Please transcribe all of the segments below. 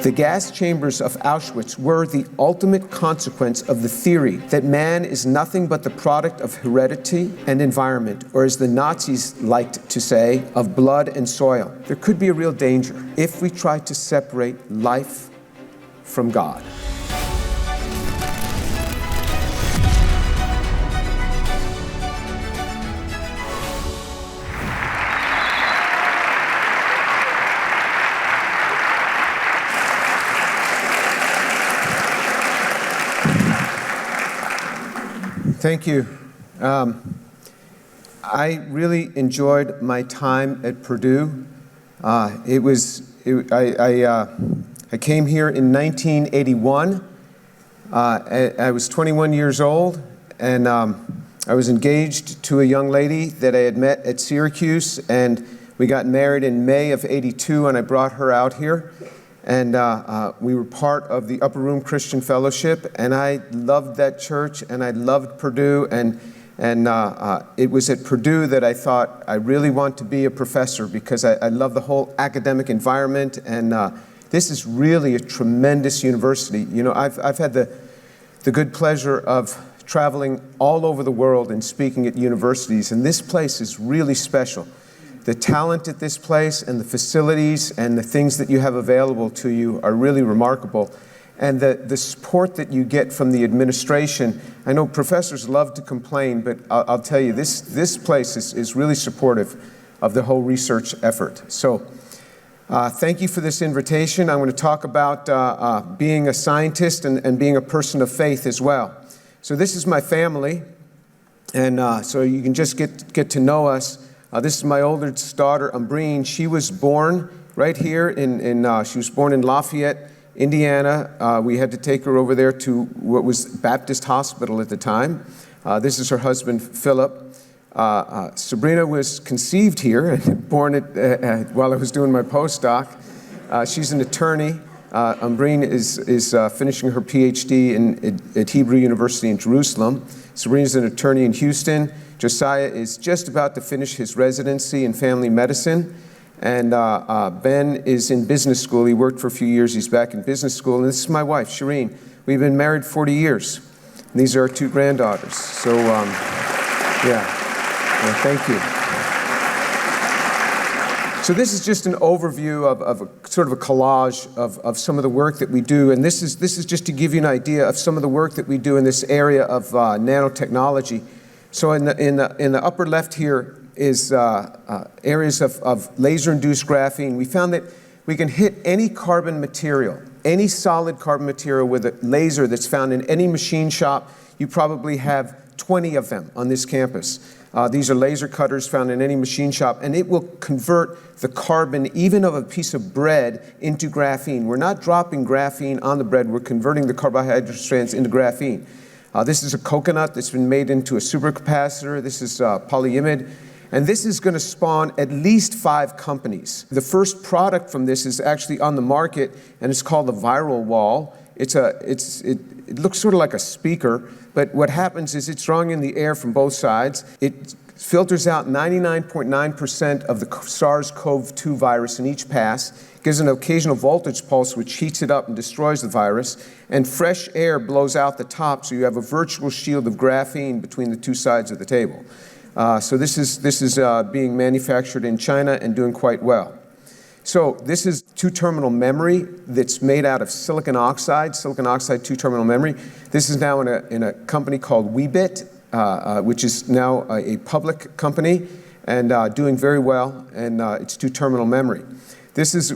The gas chambers of Auschwitz were the ultimate consequence of the theory that man is nothing but the product of heredity and environment, or as the Nazis liked to say, of blood and soil. There could be a real danger if we try to separate life from God. Thank you. I really enjoyed my time at Purdue. I came here in 1981. I was 21 years old, and I was engaged to a young lady that I had met at Syracuse, and we got married in May of '82, and I brought her out here. And we were part of the Upper Room Christian Fellowship, and I loved that church, and I loved Purdue, and it was at Purdue that I thought I really want to be a professor because I love the whole academic environment, and this is really a tremendous university. You know, I've had the good pleasure of traveling all over the world and speaking at universities, and this place is really special. The talent at this place and the facilities and the things that you have available to you are really remarkable. And the support that you get from the administration, I know professors love to complain, but I'll tell you, this place is really supportive of the whole research effort. So thank you for this invitation. I'm going to talk about being a scientist and being a person of faith as well. So this is my family, and so you can just get to know us. This is my oldest daughter, Umbreen. She was born right here she was born in Lafayette, Indiana. We had to take her over there to what was Baptist Hospital at the time. This is her husband, Philip. Sabrina was conceived here and born while I was doing my postdoc. She's an attorney. Umbreen is finishing her PhD at Hebrew University in Jerusalem. Sabrina's an attorney in Houston. Josiah is just about to finish his residency in family medicine, and Ben is in business school. He worked for a few years. He's back in business school, and this is my wife, Shireen. We've been married 40 years, and these are our two granddaughters. So, thank you. So this is just an overview of a sort of a collage of some of the work that we do, and this is just to give you an idea of some of the work that we do in this area of nanotechnology. So in the upper left here is areas of laser-induced graphene. We found that we can hit any carbon material, any solid carbon material with a laser that's found in any machine shop. You probably have 20 of them on this campus. These are laser cutters found in any machine shop, and it will convert the carbon, even of a piece of bread, into graphene. We're not dropping graphene on the bread, we're converting the carbohydrate strands into graphene. This is a coconut that's been made into a supercapacitor. This is polyimide. And this is going to spawn at least 5 companies. The first product from this is actually on the market, and it's called the viral wall. It looks sort of like a speaker, but what happens is it's drawing in the air from both sides. It filters out 99.9% of the SARS-CoV-2 virus in each pass, gives an occasional voltage pulse which heats it up and destroys the virus, and fresh air blows out the top, so you have a virtual shield of graphene between the two sides of the table. So this is being manufactured in China and doing quite well. So this is two-terminal memory that's made out of silicon oxide two-terminal memory. This is now in a company called Weebit, which is now a public company and doing very well, and it's two-terminal memory.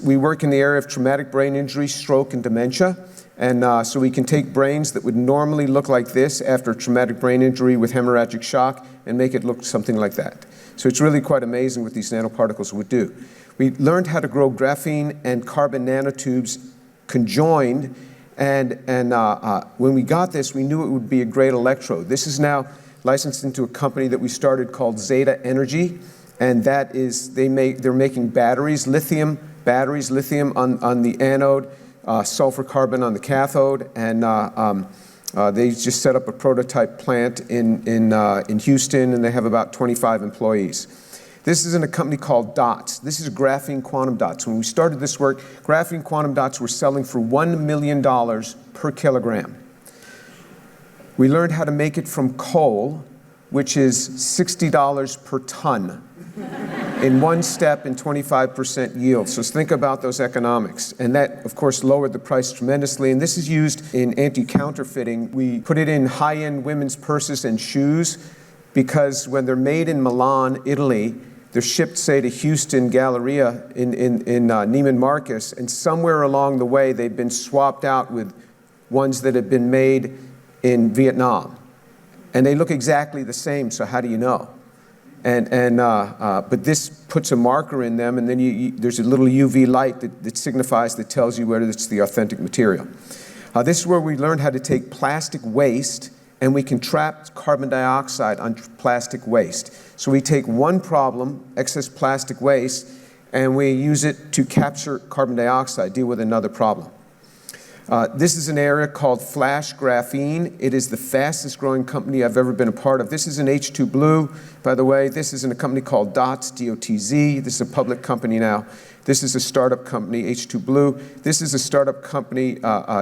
We work in the area of traumatic brain injury, stroke, and dementia. And so we can take brains that would normally look like this after traumatic brain injury with hemorrhagic shock and make it look something like that. So it's really quite amazing what these nanoparticles would do. We learned how to grow graphene and carbon nanotubes conjoined, and when we got this, we knew it would be a great electrode. This is now licensed into a company that we started called Zeta Energy, and that is, they're making batteries, lithium on the anode, sulfur carbon on the cathode, and they just set up a prototype plant in Houston, and they have about 25 employees. This is in a company called Dots. This is graphene quantum dots. When we started this work, graphene quantum dots were selling for $1 million per kilogram. We learned how to make it from coal, which is $60 per ton, in one step and 25% yield. So think about those economics. And that, of course, lowered the price tremendously. And this is used in anti-counterfeiting. We put it in high-end women's purses and shoes because when they're made in Milan, Italy, they're shipped, say, to Houston Galleria in Neiman Marcus, and somewhere along the way, they've been swapped out with ones that have been made in Vietnam. And they look exactly the same, so how do you know? But this puts a marker in them, and then there's a little UV light that signifies, that tells you whether it's the authentic material. This is where we learned how to take plastic waste, and we can trap carbon dioxide on plastic waste. So we take one problem, excess plastic waste, and we use it to capture carbon dioxide, deal with another problem. This is an area called flash graphene. It is the fastest growing company I've ever been a part of. This is an H2 Blue, by the way. This is in a company called Dots, D-O-T-Z. This is a public company now. This is a startup company, H2 Blue. This is a startup company,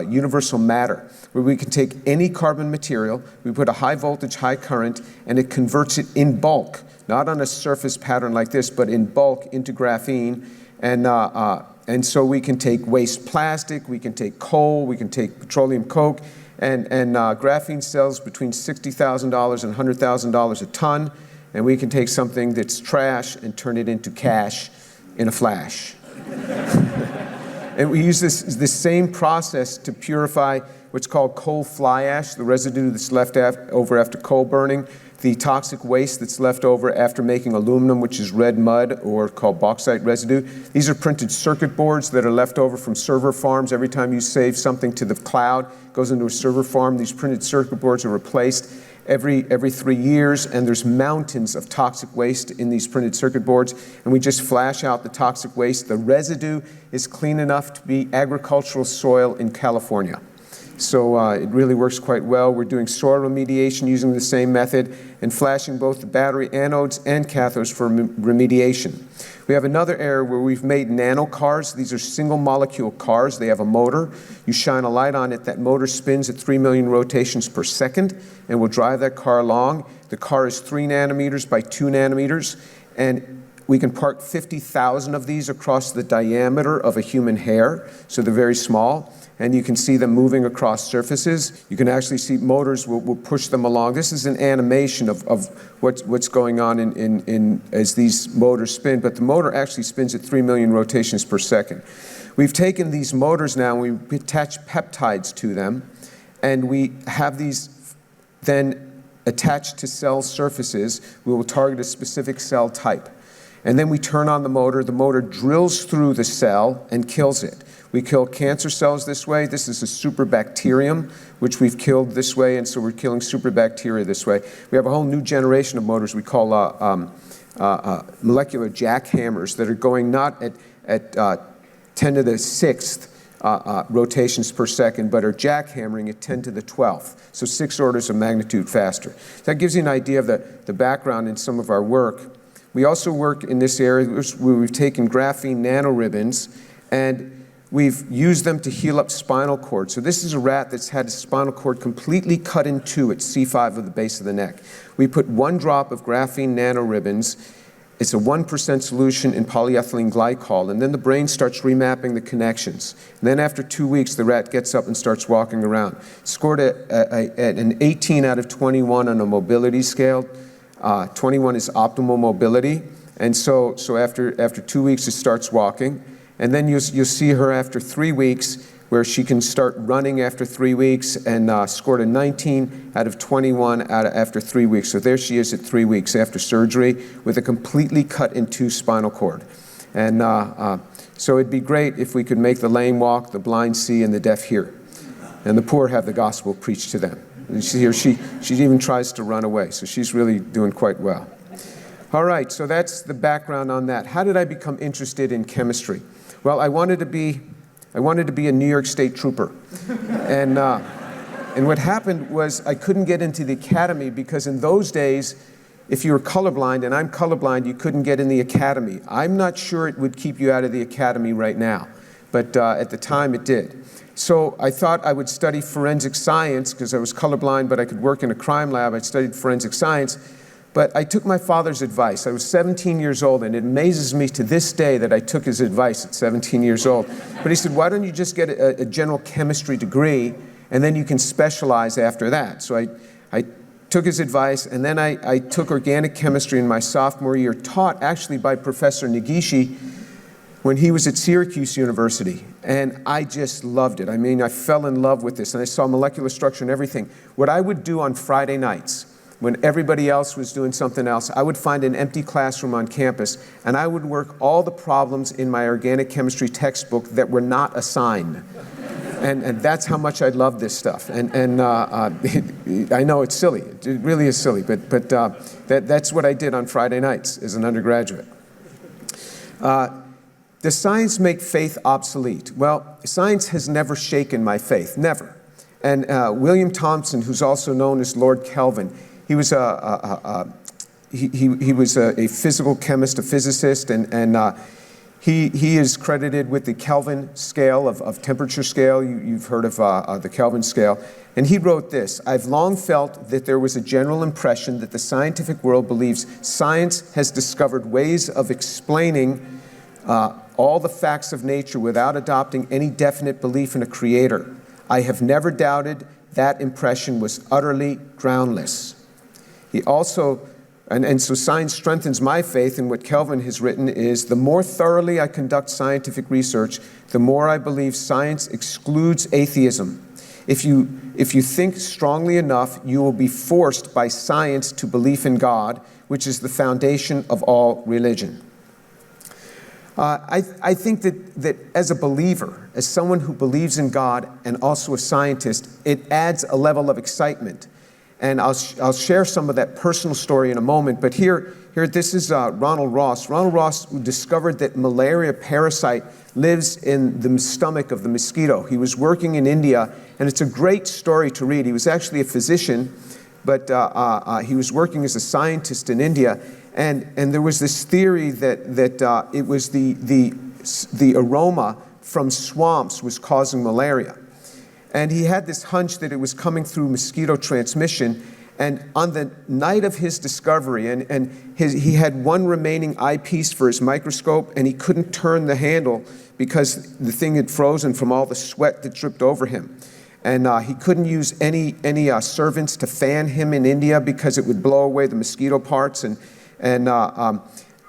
Universal Matter, where we can take any carbon material, we put a high voltage, high current, and it converts it in bulk, not on a surface pattern like this, but in bulk into graphene. And so we can take waste plastic, we can take coal, we can take petroleum coke, and graphene sells between $60,000 and $100,000 a ton, and we can take something that's trash and turn it into cash in a flash. And we use this same process to purify what's called coal fly ash, the residue that's left over after coal burning, the toxic waste that's left over after making aluminum, which is red mud, or called bauxite residue. These are printed circuit boards that are left over from server farms. Every time you save something to the cloud, it goes into a server farm. These printed circuit boards are replaced every 3 years, and there's mountains of toxic waste in these printed circuit boards, and we just flash out the toxic waste. The residue is clean enough to be agricultural soil in California. So it really works quite well. We're doing soil remediation using the same method and flashing both the battery anodes and cathodes for remediation. We have another area where we've made nano cars. These are single molecule cars. They have a motor. You shine a light on it. That motor spins at 3 million rotations per second and will drive that car along. The car is 3 nanometers by 2 nanometers, and we can park 50,000 of these across the diameter of a human hair, so they're very small. And you can see them moving across surfaces. You can actually see motors will push them along. This is an animation of what's going on as these motors spin, but the motor actually spins at 3 million rotations per second. We've taken these motors now and we attach peptides to them, and we have these then attached to cell surfaces. We will target a specific cell type. And then we turn on the motor drills through the cell and kills it. We kill cancer cells this way. This is a superbacterium, which we've killed this way, and so we're killing superbacteria this way. We have a whole new generation of motors we call molecular jackhammers that are going not at 10 to the 6th rotations per second, but are jackhammering at 10 to the 12th, so 6 orders of magnitude faster. That gives you an idea of the background in some of our work. We also work in this area where we've taken graphene nanoribbons and we've used them to heal up spinal cord. So this is a rat that's had his spinal cord completely cut in two at C5 of the base of the neck. We put 1 drop of graphene nanoribbons. It's a 1% solution in polyethylene glycol, and then the brain starts remapping the connections. And then after 2 weeks, the rat gets up and starts walking around. Scored an 18 out of 21 on a mobility scale. 21 is optimal mobility. And so after 2 weeks, it starts walking. And then you'll see her after 3 weeks, where she can start running after 3 weeks, and scored a 19 out of 21 after 3 weeks. So there she is at 3 weeks after surgery with a completely cut in two spinal cord. And so it'd be great if we could make the lame walk, the blind see, and the deaf hear. And the poor have the gospel preached to them. And she even tries to run away, so she's really doing quite well. All right, so that's the background on that. How did I become interested in chemistry? Well, I wanted to be a New York State trooper. And what happened was I couldn't get into the academy because in those days, if you were colorblind, and I'm colorblind, you couldn't get in the academy. I'm not sure it would keep you out of the academy right now, but at the time it did. So I thought I would study forensic science because I was colorblind, but I could work in a crime lab. I studied forensic science, but I took my father's advice. I was 17 years old, and it amazes me to this day that I took his advice at 17 years old. But he said, why don't you just get a general chemistry degree, and then you can specialize after that. So I took his advice, and then I took organic chemistry in my sophomore year, taught actually by Professor Negishi when he was at Syracuse University, and I just loved it. I mean, I fell in love with this, and I saw molecular structure and everything. What I would do on Friday nights, when everybody else was doing something else, I would find an empty classroom on campus, and I would work all the problems in my organic chemistry textbook that were not assigned. And that's how much I love this stuff. And I know it's silly. It really is silly. But that's what I did on Friday nights as an undergraduate. Does science make faith obsolete? Well, science has never shaken my faith. Never. And William Thomson, who's also known as Lord Kelvin, he was a physical chemist, a physicist, and he is credited with the Kelvin scale of temperature scale. You've heard of the Kelvin scale. And he wrote this: I've long felt that there was a general impression that the scientific world believes science has discovered ways of explaining all the facts of nature without adopting any definite belief in a creator. I have never doubted that impression was utterly groundless. He also, and so science strengthens my faith in what Kelvin has written is, the more thoroughly I conduct scientific research, the more I believe science excludes atheism. If you think strongly enough, you will be forced by science to belief in God, which is the foundation of all religion. I think that as a believer, as someone who believes in God and also a scientist, it adds a level of excitement. And I'll share some of that personal story in a moment, but here this is Ronald Ross. Ronald Ross discovered that malaria parasite lives in the stomach of the mosquito. He was working in India, and it's a great story to read. He was actually a physician, but he was working as a scientist in India, and there was this theory that it was the aroma from swamps was causing malaria. And he had this hunch that it was coming through mosquito transmission. And on the night of his discovery, he had one remaining eyepiece for his microscope, and he couldn't turn the handle because the thing had frozen from all the sweat that dripped over him. And he couldn't use any servants to fan him in India because it would blow away the mosquito parts. And on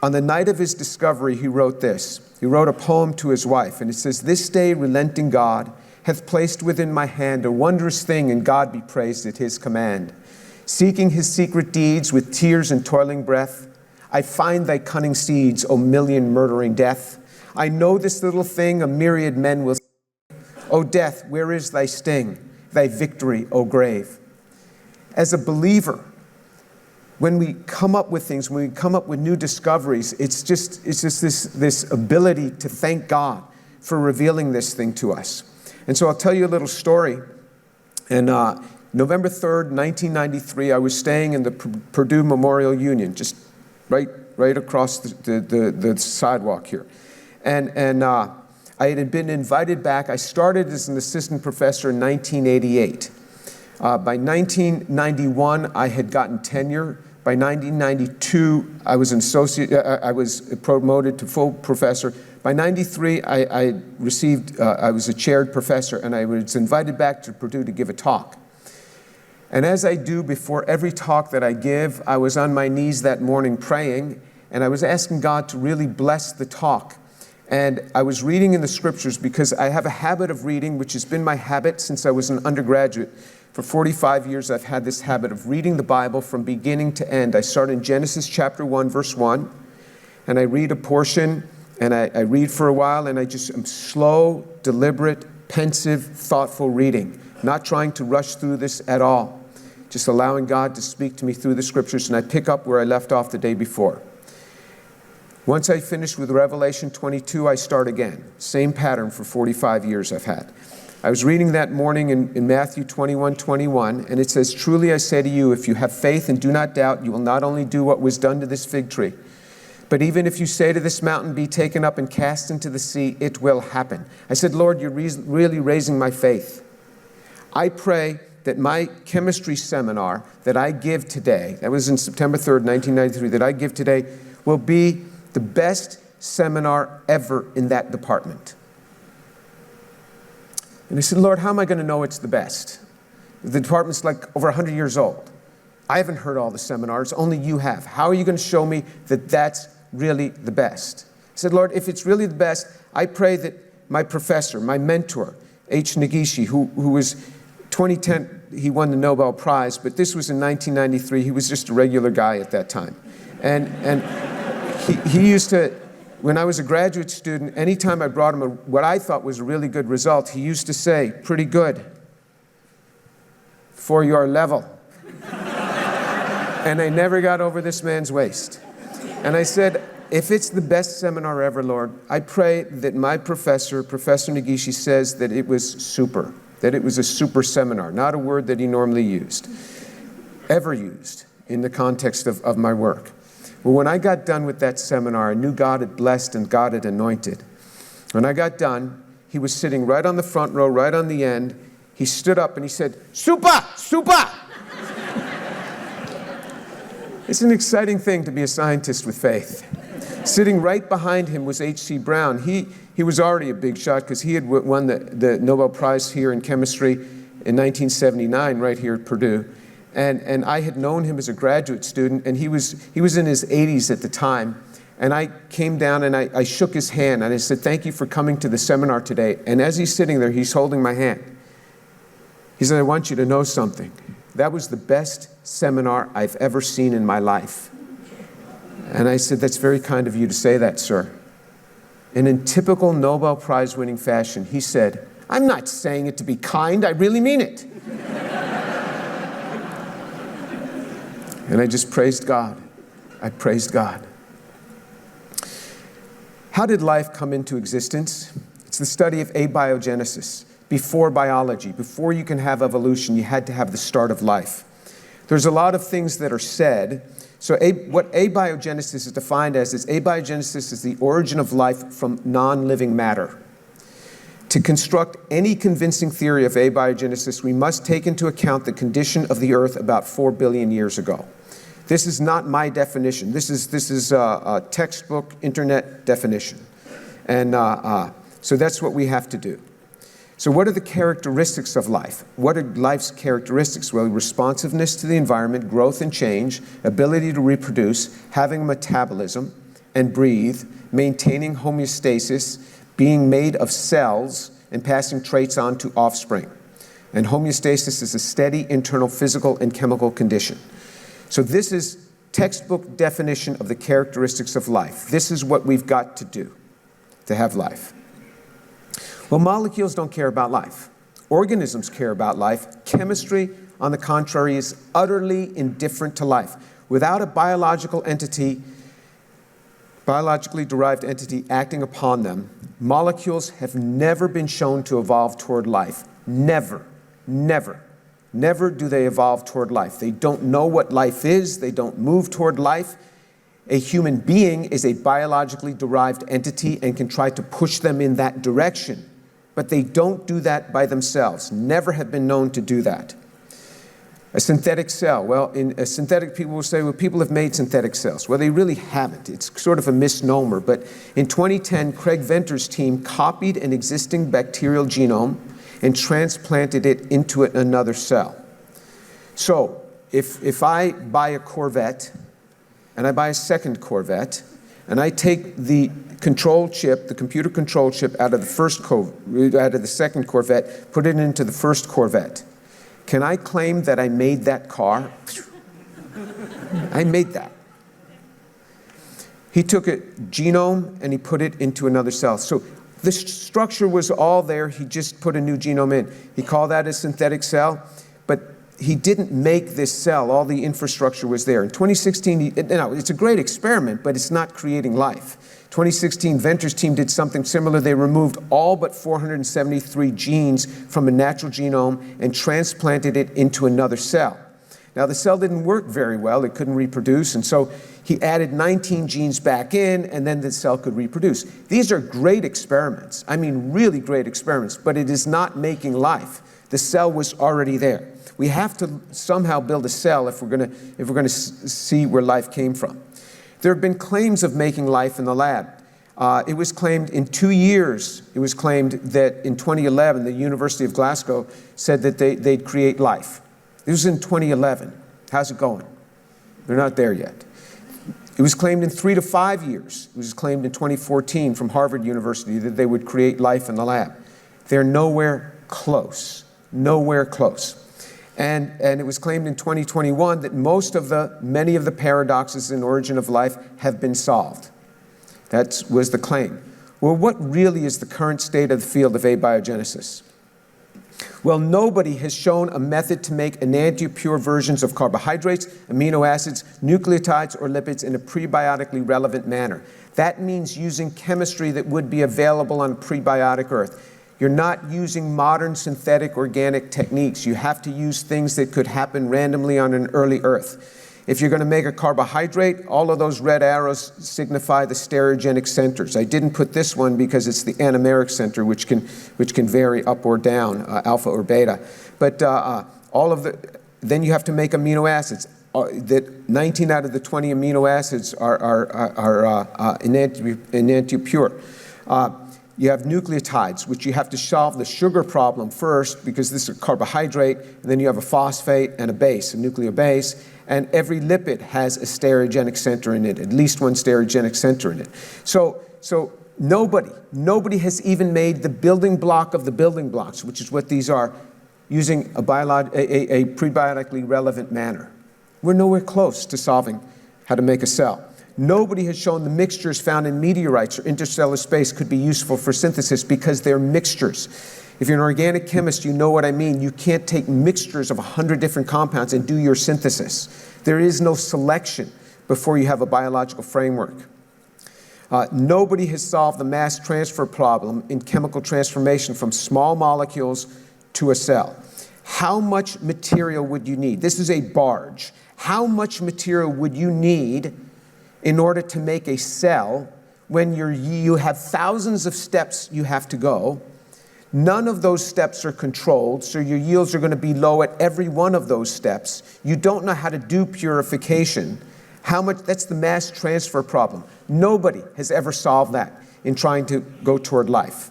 the night of his discovery, he wrote this. He wrote a poem to his wife, and it says, "This day, relenting God, hath placed within my hand a wondrous thing, and God be praised at his command. Seeking his secret deeds with tears and toiling breath, I find thy cunning seeds, O million murdering death. I know this little thing a myriad men will say, O death, where is thy sting, thy victory, O grave?" As a believer, when we come up with things, when we come up with new discoveries, it's just this ability to thank God for revealing this thing to us. And so I'll tell you a little story. And November 3rd, 1993, I was staying in the Purdue Memorial Union, just right across the sidewalk here. And I had been invited back. I started as an assistant professor in 1988. By 1991, I had gotten tenure. By 1992, I was an associate. I was promoted to full professor. By 93, I was a chaired professor, and I was invited back to Purdue to give a talk. And as I do before every talk that I give, I was on my knees that morning praying, and I was asking God to really bless the talk. And I was reading in the scriptures because I have a habit of reading, which has been my habit since I was an undergraduate. For 45 years, I've had this habit of reading the Bible from beginning to end. I start in Genesis chapter 1, verse 1, and I read a portion, and I read for a while, and I'm slow, deliberate, pensive, thoughtful reading, not trying to rush through this at all, just allowing God to speak to me through the scriptures, and I pick up where I left off the day before. Once I finish with Revelation 22, I start again. Same pattern for 45 years I've had. I was reading that morning in Matthew 21:21, and it says, "Truly I say to you, if you have faith and do not doubt, you will not only do what was done to this fig tree, but even if you say to this mountain, be taken up and cast into the sea, it will happen." I said, Lord, you're really raising my faith. I pray that my chemistry seminar that I give today, that was in September 3rd, 1993, that I give today, will be the best seminar ever in that department. And I said, Lord, how am I going to know it's the best? The department's like over 100 years old. I haven't heard all the seminars, only you have. How are you going to show me that that's really the best? I said, Lord, if it's really the best, I pray that my professor, my mentor, H. Negishi, who was 2010, he won the Nobel Prize, but this was in 1993. He was just a regular guy at that time. And he used to, when I was a graduate student, anytime I brought him what I thought was a really good result, he used to say, pretty good for your level. And I never got over this man's waist. And I said, if it's the best seminar ever, Lord, I pray that my professor, Professor Negishi, says that it was super, that it was a super seminar, not a word that he normally used, ever used in the context of my work. Well, when I got done with that seminar, I knew God had blessed and God had anointed. When I got done, he was sitting right on the front row, right on the end. He stood up and he said, "Super, super!" It's an exciting thing to be a scientist with faith. Sitting right behind him was H.C. Brown. He was already a big shot because he had won the Nobel Prize here in chemistry in 1979, right here at Purdue. And I had known him as a graduate student, and he was in his 80s at the time. And I came down and I shook his hand and I said, "Thank you for coming to the seminar today." And as he's sitting there, he's holding my hand. He said, "I want you to know something. That was the best seminar I've ever seen in my life." And I said, "That's very kind of you to say that, sir." And in typical Nobel Prize winning fashion, he said, "I'm not saying it to be kind, I really mean it." And I just praised God. I praised God. How did life come into existence? It's the study of abiogenesis. Before biology, before you can have evolution, you had to have the start of life. There's a lot of things that are said. So what abiogenesis is defined as is abiogenesis is the origin of life from non-living matter. To construct any convincing theory of abiogenesis, we must take into account the condition of the earth about 4 billion years ago. This is not my definition. This is a textbook internet definition. And so that's what we have to do. So what are the characteristics of life? What are life's characteristics? Well, responsiveness to the environment, growth and change, ability to reproduce, having a metabolism and breathe, maintaining homeostasis, being made of cells, and passing traits on to offspring. And homeostasis is a steady internal physical and chemical condition. So this is textbook definition of the characteristics of life. This is what we've got to do to have life. Well, molecules don't care about life. Organisms care about life. Chemistry, on the contrary, is utterly indifferent to life. Without a biologically derived entity acting upon them, molecules have never been shown to evolve toward life. Never, never, never do they evolve toward life. They don't know what life is. They don't move toward life. A human being is a biologically derived entity and can try to push them in that direction. But they don't do that by themselves. Never have been known to do that. A synthetic cell. Well, in a synthetic, people will say, well, people have made synthetic cells. Well, they really haven't. It's sort of a misnomer. But in 2010, Craig Venter's team copied an existing bacterial genome and transplanted it into another cell. So if I buy a Corvette and I buy a second Corvette and I take the control chip, the computer control chip out of the second Corvette, put it into the first Corvette, can I claim that I made that car? I made that. He took a genome and he put it into another cell. So the structure was all there. He just put a new genome in. He called that a synthetic cell. But he didn't make this cell. All the infrastructure was there. In 2016, now it's a great experiment, but it's not creating life. 2016, Venter's team did something similar. They removed all but 473 genes from a natural genome and transplanted it into another cell. Now, the cell didn't work very well. It couldn't reproduce, and so he added 19 genes back in, and then the cell could reproduce. These are great experiments. I mean, really great experiments, but it is not making life. The cell was already there. We have to somehow build a cell if we're going to see where life came from. There have been claims of making life in the lab. It was claimed in 2 years, it was claimed that in 2011, the University of Glasgow said that they'd create life. This was in 2011. How's it going? They're not there yet. It was claimed in 3 to 5 years. It was claimed in 2014 from Harvard University that they would create life in the lab. They're nowhere close. Nowhere close. And it was claimed in 2021 that many of the paradoxes in origin of life have been solved. That was the claim. Well, what really is the current state of the field of abiogenesis? Well, nobody has shown a method to make enantiopure versions of carbohydrates, amino acids, nucleotides, or lipids in a prebiotically relevant manner. That means using chemistry that would be available on a prebiotic Earth. You're not using modern synthetic organic techniques. You have to use things that could happen randomly on an early Earth. If you're going to make a carbohydrate, all of those red arrows signify the stereogenic centers. I didn't put this one because it's the anomeric center, which can vary up or down, alpha or beta. But then you have to make amino acids. That 19 out of the 20 amino acids are enantiopure. You have nucleotides, which you have to solve the sugar problem first because this is a carbohydrate, and then you have a phosphate and a base, a nucleobase, and every lipid has a stereogenic center in it, at least one stereogenic center in it. So nobody has even made the building block of the building blocks, which is what these are, using a prebiotically relevant manner. We're nowhere close to solving how to make a cell. Nobody has shown the mixtures found in meteorites or interstellar space could be useful for synthesis because they're mixtures. If you're an organic chemist, you know what I mean. You can't take mixtures of 100 different compounds and do your synthesis. There is no selection before you have a biological framework. Nobody has solved the mass transfer problem in chemical transformation from small molecules to a cell. How much material would you need? This is a barge. How much material would you need in order to make a cell when you have thousands of steps you have to go? None of those steps are controlled, so your yields are going to be low at every one of those steps. You don't know how to do purification. That's the mass transfer problem. Nobody has ever solved that in trying to go toward life.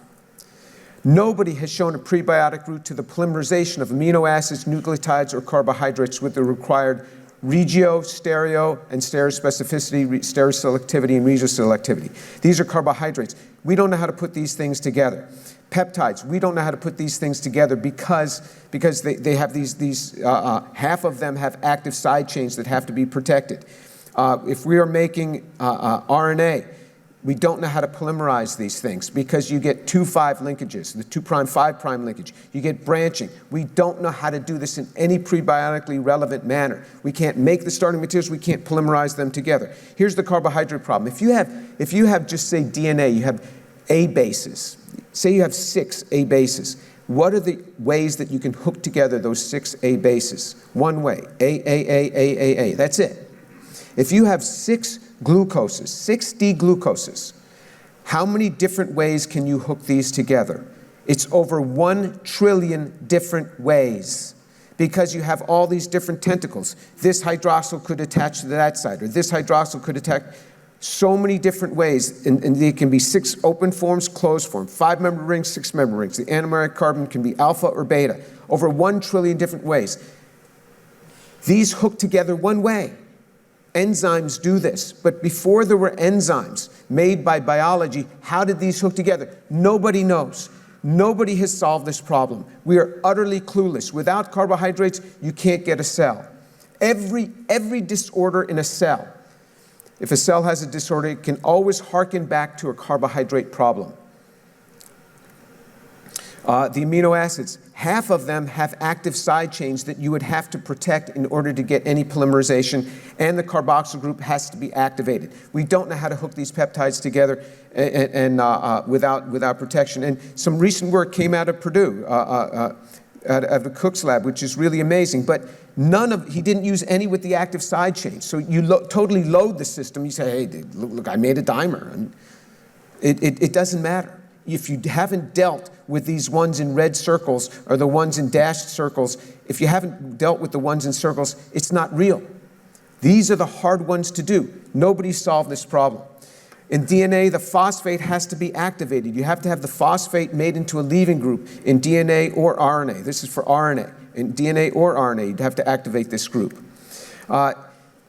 Nobody has shown a prebiotic route to the polymerization of amino acids, nucleotides, or carbohydrates with the required regio, stereo, and stereospecificity, stereoselectivity, and regioselectivity. These are carbohydrates. We don't know how to put these things together. Peptides, we don't know how to put these things together because they have half of them have active side chains that have to be protected. If we are making RNA, we don't know how to polymerize these things because you get 2,5 linkages, the 2', 5' linkage. You get branching. We don't know how to do this in any prebiotically relevant manner. We can't make the starting materials. We can't polymerize them together. Here's the carbohydrate problem. If you have just say DNA, you have A bases. Say you have 6 A bases. What are the ways that you can hook together those 6 A bases? One way, A. That's it. If you have 6 glucoses, 6 D-glucoses, how many different ways can you hook these together? It's over 1 trillion different ways because you have all these different tentacles. This hydroxyl could attach to that side, or this hydroxyl could attach. So many different ways, and they can be 6 open forms, closed form, 5-member rings, 6-member rings. The anomeric carbon can be alpha or beta, over 1 trillion different ways. These hook together one way. Enzymes do this, but before there were enzymes made by biology, how did these hook together? Nobody knows. Nobody has solved this problem. We are utterly clueless. Without carbohydrates, you can't get a cell. Every disorder in a cell, if a cell has a disorder, it can always harken back to a carbohydrate problem. The amino acids, half of them have active side chains that you would have to protect in order to get any polymerization, and the carboxyl group has to be activated. We don't know how to hook these peptides together without protection. And some recent work came out of Purdue, out of the Cook's lab, which is really amazing. But he didn't use any with the active side chains. So you totally load the system. You say, hey, look, I made a dimer. And it doesn't matter. If you haven't dealt with these ones in red circles or the ones in dashed circles, if you haven't dealt with the ones in circles, it's not real. These are the hard ones to do. Nobody solved this problem. In DNA, the phosphate has to be activated. You have to have the phosphate made into a leaving group in DNA or RNA. This is for RNA. In DNA or RNA, you'd have to activate this group.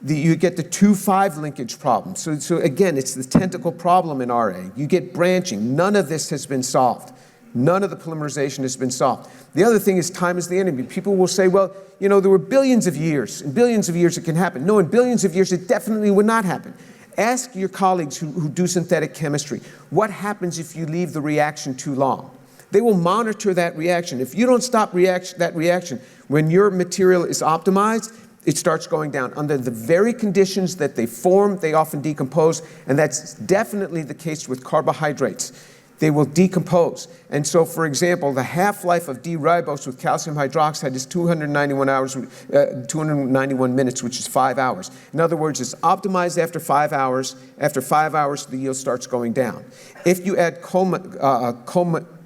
You get the 2,5 linkage problem. So again, it's the tentacle problem in RA. You get branching. None of this has been solved. None of the polymerization has been solved. The other thing is time is the enemy. People will say, well, you know, there were billions of years. In billions of years it can happen. No, in billions of years it definitely would not happen. Ask your colleagues who do synthetic chemistry, what happens if you leave the reaction too long? They will monitor that reaction. If you don't stop that reaction, when your material is optimized, it starts going down. Under the very conditions that they form, they often decompose, and that's definitely the case with carbohydrates. They will decompose. And so, for example, the half-life of D-ribose with calcium hydroxide is 291 minutes, which is 5 hours. In other words, it's optimized after 5 hours. After 5 hours, the yield starts going down. If you add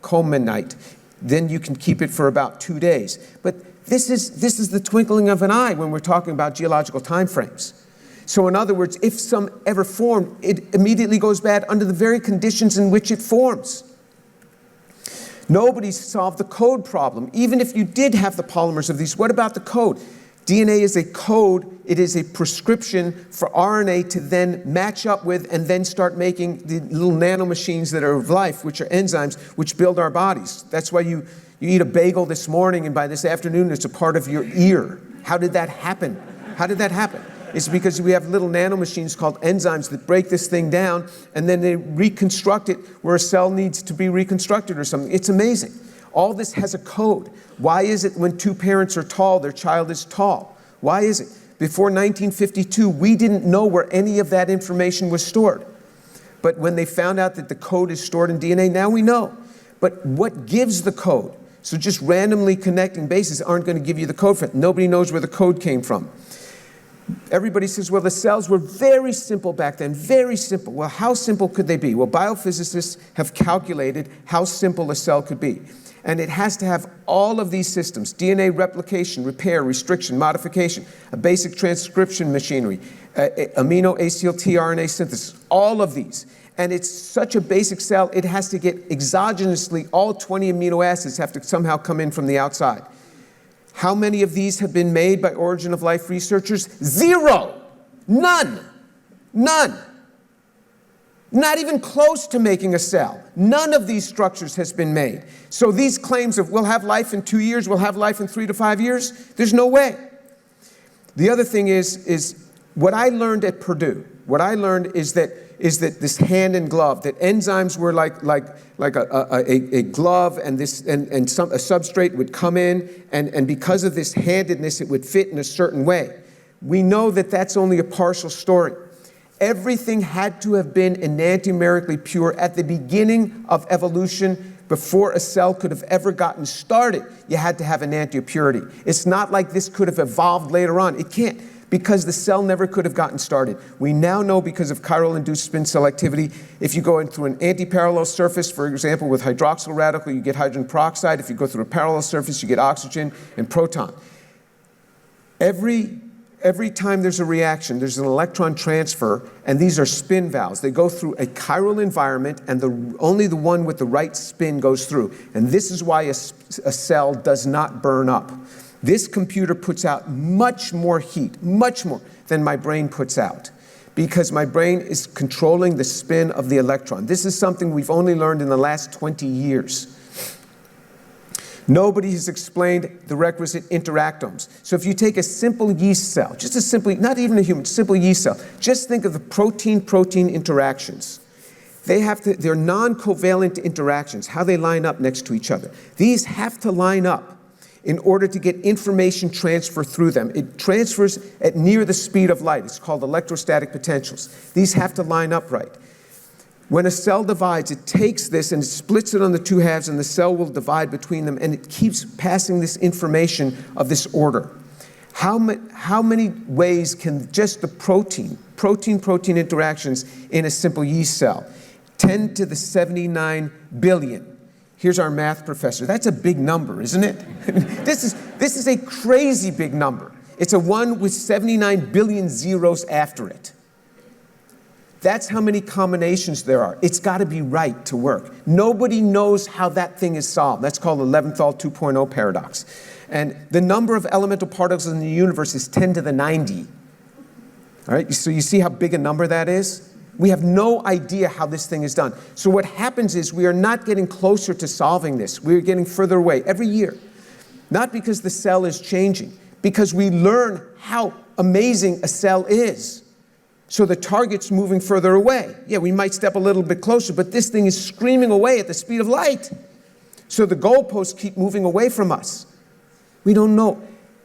colmenite, then you can keep it for about 2 days. But this is the twinkling of an eye when we're talking about geological time frames. So in other words, if some ever formed, it immediately goes bad under the very conditions in which it forms. Nobody's solved the code problem. Even if you did have the polymers of these, what about the code? DNA is a code. It is a prescription for RNA to then match up with and then start making the little nanomachines that are of life, which are enzymes, which build our bodies. That's why you eat a bagel this morning and by this afternoon it's a part of your ear. How did that happen? How did that happen? It's because we have little nanomachines called enzymes that break this thing down and then they reconstruct it where a cell needs to be reconstructed or something. It's amazing. All this has a code. Why is it when two parents are tall, their child is tall? Why is it? Before 1952, we didn't know where any of that information was stored. But when they found out that the code is stored in DNA, now we know. But what gives the code? So just randomly connecting bases aren't going to give you the code for it. Nobody knows where the code came from. Everybody says, well, the cells were very simple back then, very simple. Well, how simple could they be? Well, biophysicists have calculated how simple a cell could be. And it has to have all of these systems: DNA replication, repair, restriction, modification, a basic transcription machinery, amino acyl tRNA synthesis, all of these. And it's such a basic cell, it has to get exogenously, all 20 amino acids have to somehow come in from the outside. How many of these have been made by origin of life researchers? Zero. None. None. Not even close to making a cell. None of these structures has been made. So these claims of we'll have life in 2 years, we'll have life in 3 to 5 years, there's no way. The other thing is what I learned at Purdue. What I learned is that this hand in glove, that enzymes were like a glove, and a substrate would come in, and because of this handedness, it would fit in a certain way. We know that that's only a partial story. Everything had to have been enantiomerically pure at the beginning of evolution. Before a cell could have ever gotten started, you had to have enantiopurity. It's not like this could have evolved later on. It can't, because the cell never could have gotten started. We now know, because of chiral-induced spin selectivity, if you go in through an anti-parallel surface, for example, with hydroxyl radical, you get hydrogen peroxide. If you go through a parallel surface, you get oxygen and proton. Every time there's a reaction, there's an electron transfer, and these are spin valves. They go through a chiral environment, and only the one with the right spin goes through. And this is why a cell does not burn up. This computer puts out much more heat, much more than my brain puts out, because my brain is controlling the spin of the electron. This is something we've only learned in the last 20 years. Nobody has explained the requisite interactomes. So if you take a simple yeast cell, just a simple, not even a human, simple yeast cell, just think of the protein-protein interactions. they're non-covalent interactions, how they line up next to each other. These have to line up in order to get information transfer through them. It transfers at near the speed of light. It's called electrostatic potentials. These have to line up right. When a cell divides, it takes this and it splits it on the two halves, and the cell will divide between them, and it keeps passing this information of this order. How many ways can just the protein interactions in a simple yeast cell? 10 to the 79 billion. Here's our math professor. That's a big number, isn't it? This is a crazy big number. It's a 1 with 79 billion zeros after it. That's how many combinations there are. It's got to be right to work. Nobody knows how that thing is solved. That's called the Leventhal 2.0 paradox. And the number of elemental particles in the universe is 10 to the 90. All right, so you see how big a number that is? We have no idea how this thing is done. So what happens is we are not getting closer to solving this. We're getting further away every year. Not because the cell is changing, because we learn how amazing a cell is. So the target's moving further away. Yeah, we might step a little bit closer, but this thing is screaming away at the speed of light. So the goalposts keep moving away from us. We don't know.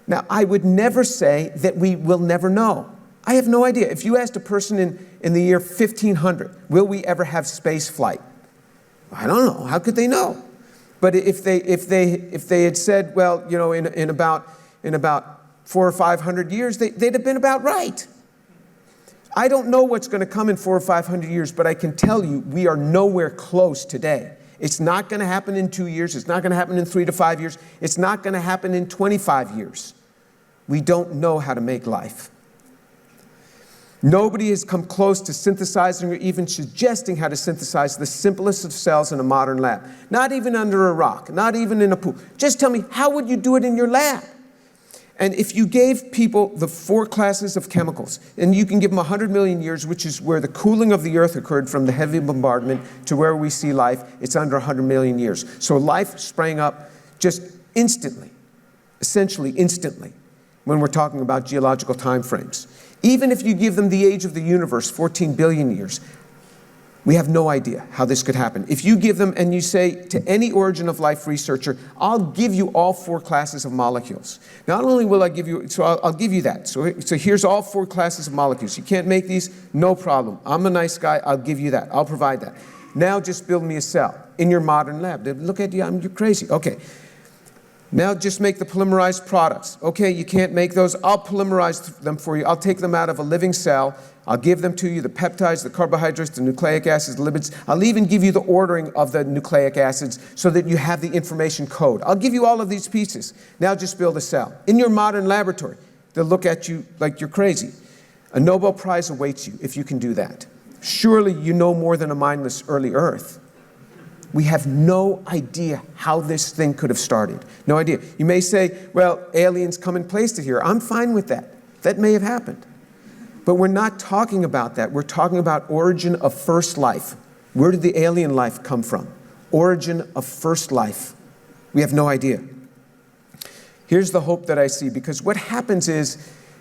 Now, I would never say that we will never know. I have no idea. If you asked a person in the year 1500, will we ever have space flight? I don't know. How could they know? But if they had said, well, you know, in about 400 or 500 years, they'd have been about right. I don't know what's going to come in 400 or 500 years, but I can tell you we are nowhere close today. It's not going to happen in 2 years. It's not going to happen in 3 to 5 years. It's not going to happen in 25 years. We don't know how to make life. Nobody has come close to synthesizing or even suggesting how to synthesize the simplest of cells in a modern lab. Not even under a rock, not even in a pool. Just tell me, how would you do it in your lab? And if you gave people the 4 classes of chemicals, and you can give them 100 million years, which is where the cooling of the earth occurred from the heavy bombardment to where we see life, it's under 100 million years. So life sprang up just instantly, essentially instantly, when we're talking about geological time frames. Even if you give them the age of the universe, 14 billion years, we have no idea how this could happen. If you give them and you say to any origin of life researcher, I'll give you all 4 classes of molecules. Not only will I give you, so I'll give you that. So here's all 4 classes of molecules. You can't make these? No problem. I'm a nice guy. I'll give you that. I'll provide that. Now just build me a cell in your modern lab. They'd look at you, you're crazy. Okay. Now just make the polymerized products. Okay, you can't make those. I'll polymerize them for you. I'll take them out of a living cell. I'll give them to you, the peptides, the carbohydrates, the nucleic acids, the lipids. I'll even give you the ordering of the nucleic acids so that you have the information code. I'll give you all of these pieces. Now just build a cell. In your modern laboratory, they'll look at you like you're crazy. A Nobel Prize awaits you if you can do that. Surely you know more than a mindless early Earth. We have no idea how this thing could have started. No idea. You may say, well, aliens come and placed it here. I'm fine with that. That may have happened. But we're not talking about that. We're talking about origin of first life. Where did the alien life come from? Origin of first life. We have no idea. Here's the hope that I see, because what happens is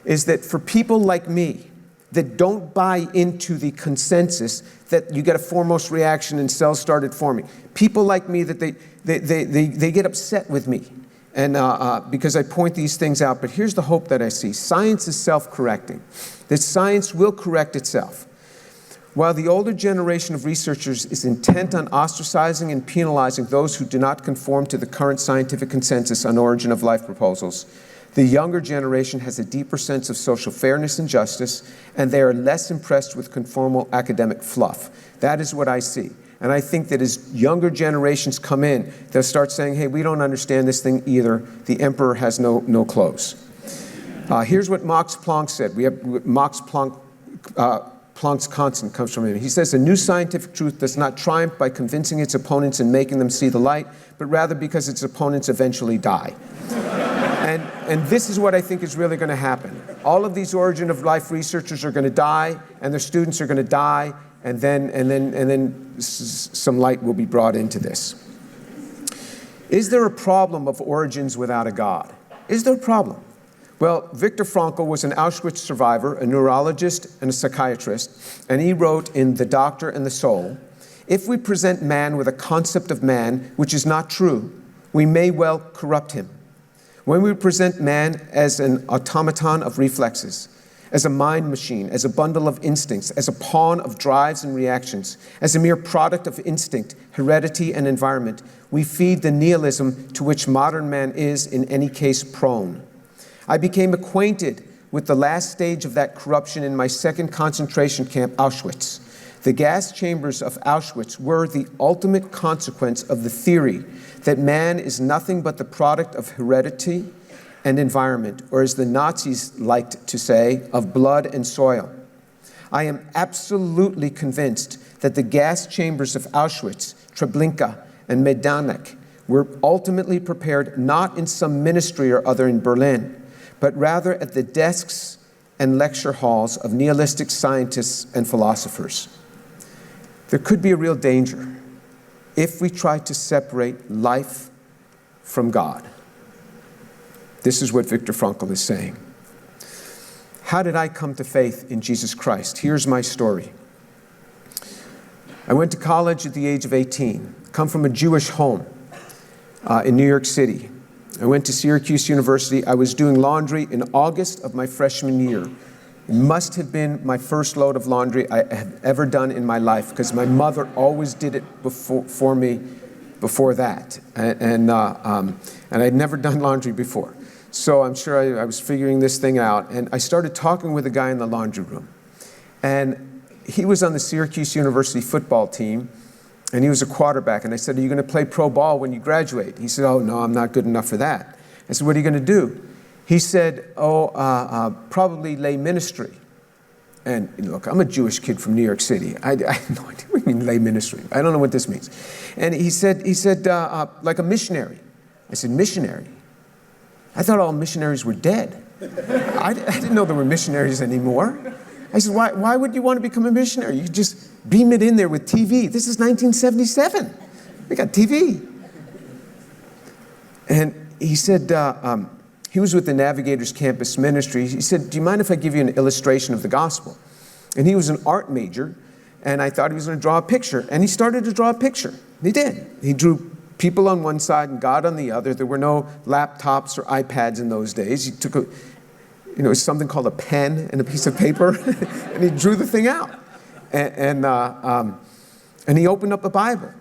that for people like me that don't buy into the consensus that you get a foremost reaction and cells started forming, people like me that they get upset with me, and because I point these things out. But here's the hope that I see. Science is self-correcting. That science will correct itself. While the older generation of researchers is intent on ostracizing and penalizing those who do not conform to the current scientific consensus on origin of life proposals, the younger generation has a deeper sense of social fairness and justice, and they are less impressed with conformal academic fluff. That is what I see. And I think that as younger generations come in, they'll start saying, hey, we don't understand this thing either. The emperor has no clothes. Here's what Max Planck said. We have Max Planck, Planck's constant comes from him. He says, a new scientific truth does not triumph by convincing its opponents and making them see the light, but rather because its opponents eventually die. And this is what I think is really going to happen. All of these origin of life researchers are going to die, and their students are going to die, and then some light will be brought into this. Is there a problem of origins without a God? Is there a problem? Well, Viktor Frankl was an Auschwitz survivor, a neurologist and a psychiatrist, and he wrote in The Doctor and the Soul, If we present man with a concept of man which is not true, we may well corrupt him. When we present man as an automaton of reflexes, as a mind machine, as a bundle of instincts, as a pawn of drives and reactions, as a mere product of instinct, heredity, and environment, we feed the nihilism to which modern man is, in any case, prone. I became acquainted with the last stage of that corruption in my second concentration camp, Auschwitz. The gas chambers of Auschwitz were the ultimate consequence of the theory that man is nothing but the product of heredity and environment, or as the Nazis liked to say, of blood and soil. I am absolutely convinced that the gas chambers of Auschwitz, Treblinka, and Maidanek were ultimately prepared not in some ministry or other in Berlin, but rather at the desks and lecture halls of nihilistic scientists and philosophers. There could be a real danger if we try to separate life from God. This is what Viktor Frankl is saying. How did I come to faith in Jesus Christ? Here's my story. I went to college at the age of 18, come from a Jewish home in New York City. I went to Syracuse University. I was doing laundry in August of my freshman year. It must have been my first load of laundry I have ever done in my life, because my mother always did it for me before that. And I'd never done laundry before. So I'm sure I was figuring this thing out. And I started talking with a guy in the laundry room. And he was on the Syracuse University football team, and he was a quarterback. And I said, "Are you going to play pro ball when you graduate?" He said, "Oh, no, I'm not good enough for that." I said, "What are you going to do?" He said, probably lay ministry. And look, I'm a Jewish kid from New York City. I have no idea what you mean lay ministry. I don't know what this means. And he said, like a missionary. I said, "Missionary? I thought all missionaries were dead." I didn't know there were missionaries anymore. I said, why would you want to become a missionary? You could just beam it in there with TV. This is 1977. We got TV. And he said, he was with the Navigators Campus Ministry. He said, "Do you mind if I give you an illustration of the gospel?" And he was an art major, and I thought he was going to draw a picture. And he started to draw a picture. He did. He drew people on one side and God on the other. There were no laptops or iPads in those days. He took something called a pen and a piece of paper, and he drew the thing out. And he opened up the Bible,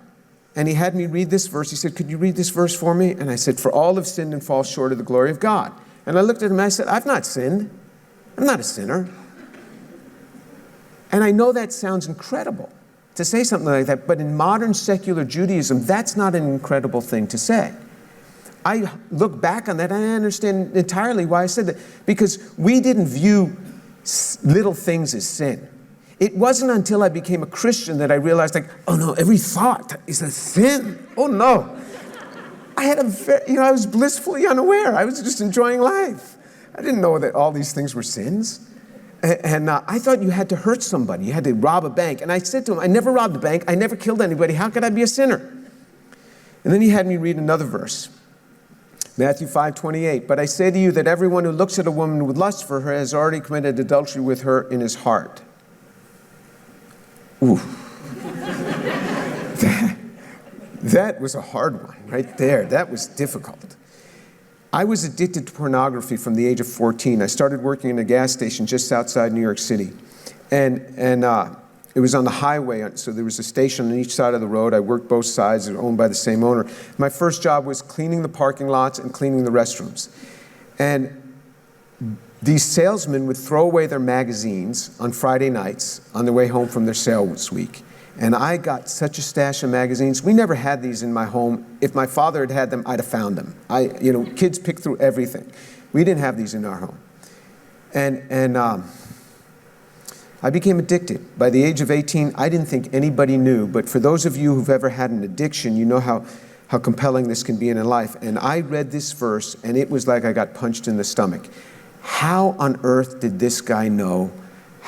and he had me read this verse. He said, "Could you read this verse for me?" And I said, "For all have sinned and fall short of the glory of God." And I looked at him and I said, "I've not sinned. I'm not a sinner." And I know that sounds incredible to say something like that, but in modern secular Judaism, that's not an incredible thing to say. I look back on that and I understand entirely why I said that, because we didn't view little things as sin. It wasn't until I became a Christian that I realized, oh no, every thought is a sin. Oh no. I was blissfully unaware. I was just enjoying life. I didn't know that all these things were sins. And I thought you had to hurt somebody. You had to rob a bank. And I said to him, "I never robbed a bank. I never killed anybody. How could I be a sinner?" And then he had me read another verse. Matthew 5:28. "But I say to you that everyone who looks at a woman with lust for her has already committed adultery with her in his heart." Ooh. That was a hard one right there. That was difficult. I was addicted to pornography from the age of 14. I started working in a gas station just outside New York City. And it was on the highway, so there was a station on each side of the road. I worked both sides. They were owned by the same owner. My first job was cleaning the parking lots and cleaning the restrooms. And these salesmen would throw away their magazines on Friday nights on their way home from their sales week. And I got such a stash of magazines. We never had these in my home. If my father had had them, I'd have found them. Kids pick through everything. We didn't have these in our home. And I became addicted. By the age of 18, I didn't think anybody knew. But for those of you who've ever had an addiction, you know how compelling this can be in life. And I read this verse, and it was like I got punched in the stomach. How on earth did this guy know?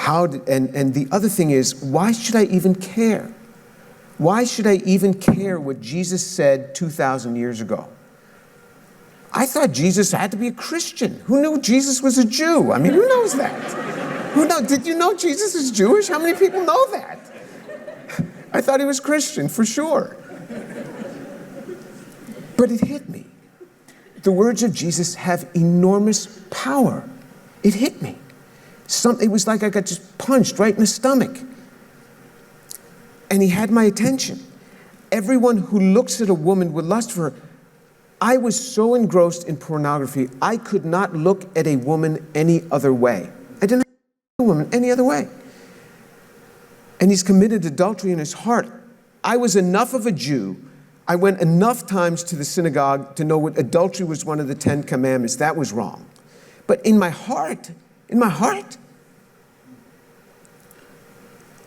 And the other thing is, why should I even care? Why should I even care what Jesus said 2,000 years ago? I thought Jesus had to be a Christian. Who knew Jesus was a Jew? I mean, who knows that? Did you know Jesus is Jewish? How many people know that? I thought he was Christian, for sure. But it hit me. The words of Jesus have enormous power. It hit me. It was like I got just punched right in the stomach. And he had my attention. Everyone who looks at a woman with lust for her, I was so engrossed in pornography, I could not look at a woman any other way. I didn't look at a woman any other way. And he's committed adultery in his heart. I was enough of a Jew. I went enough times to the synagogue to know what adultery was one of the 10 commandments. That was wrong. But in my heart,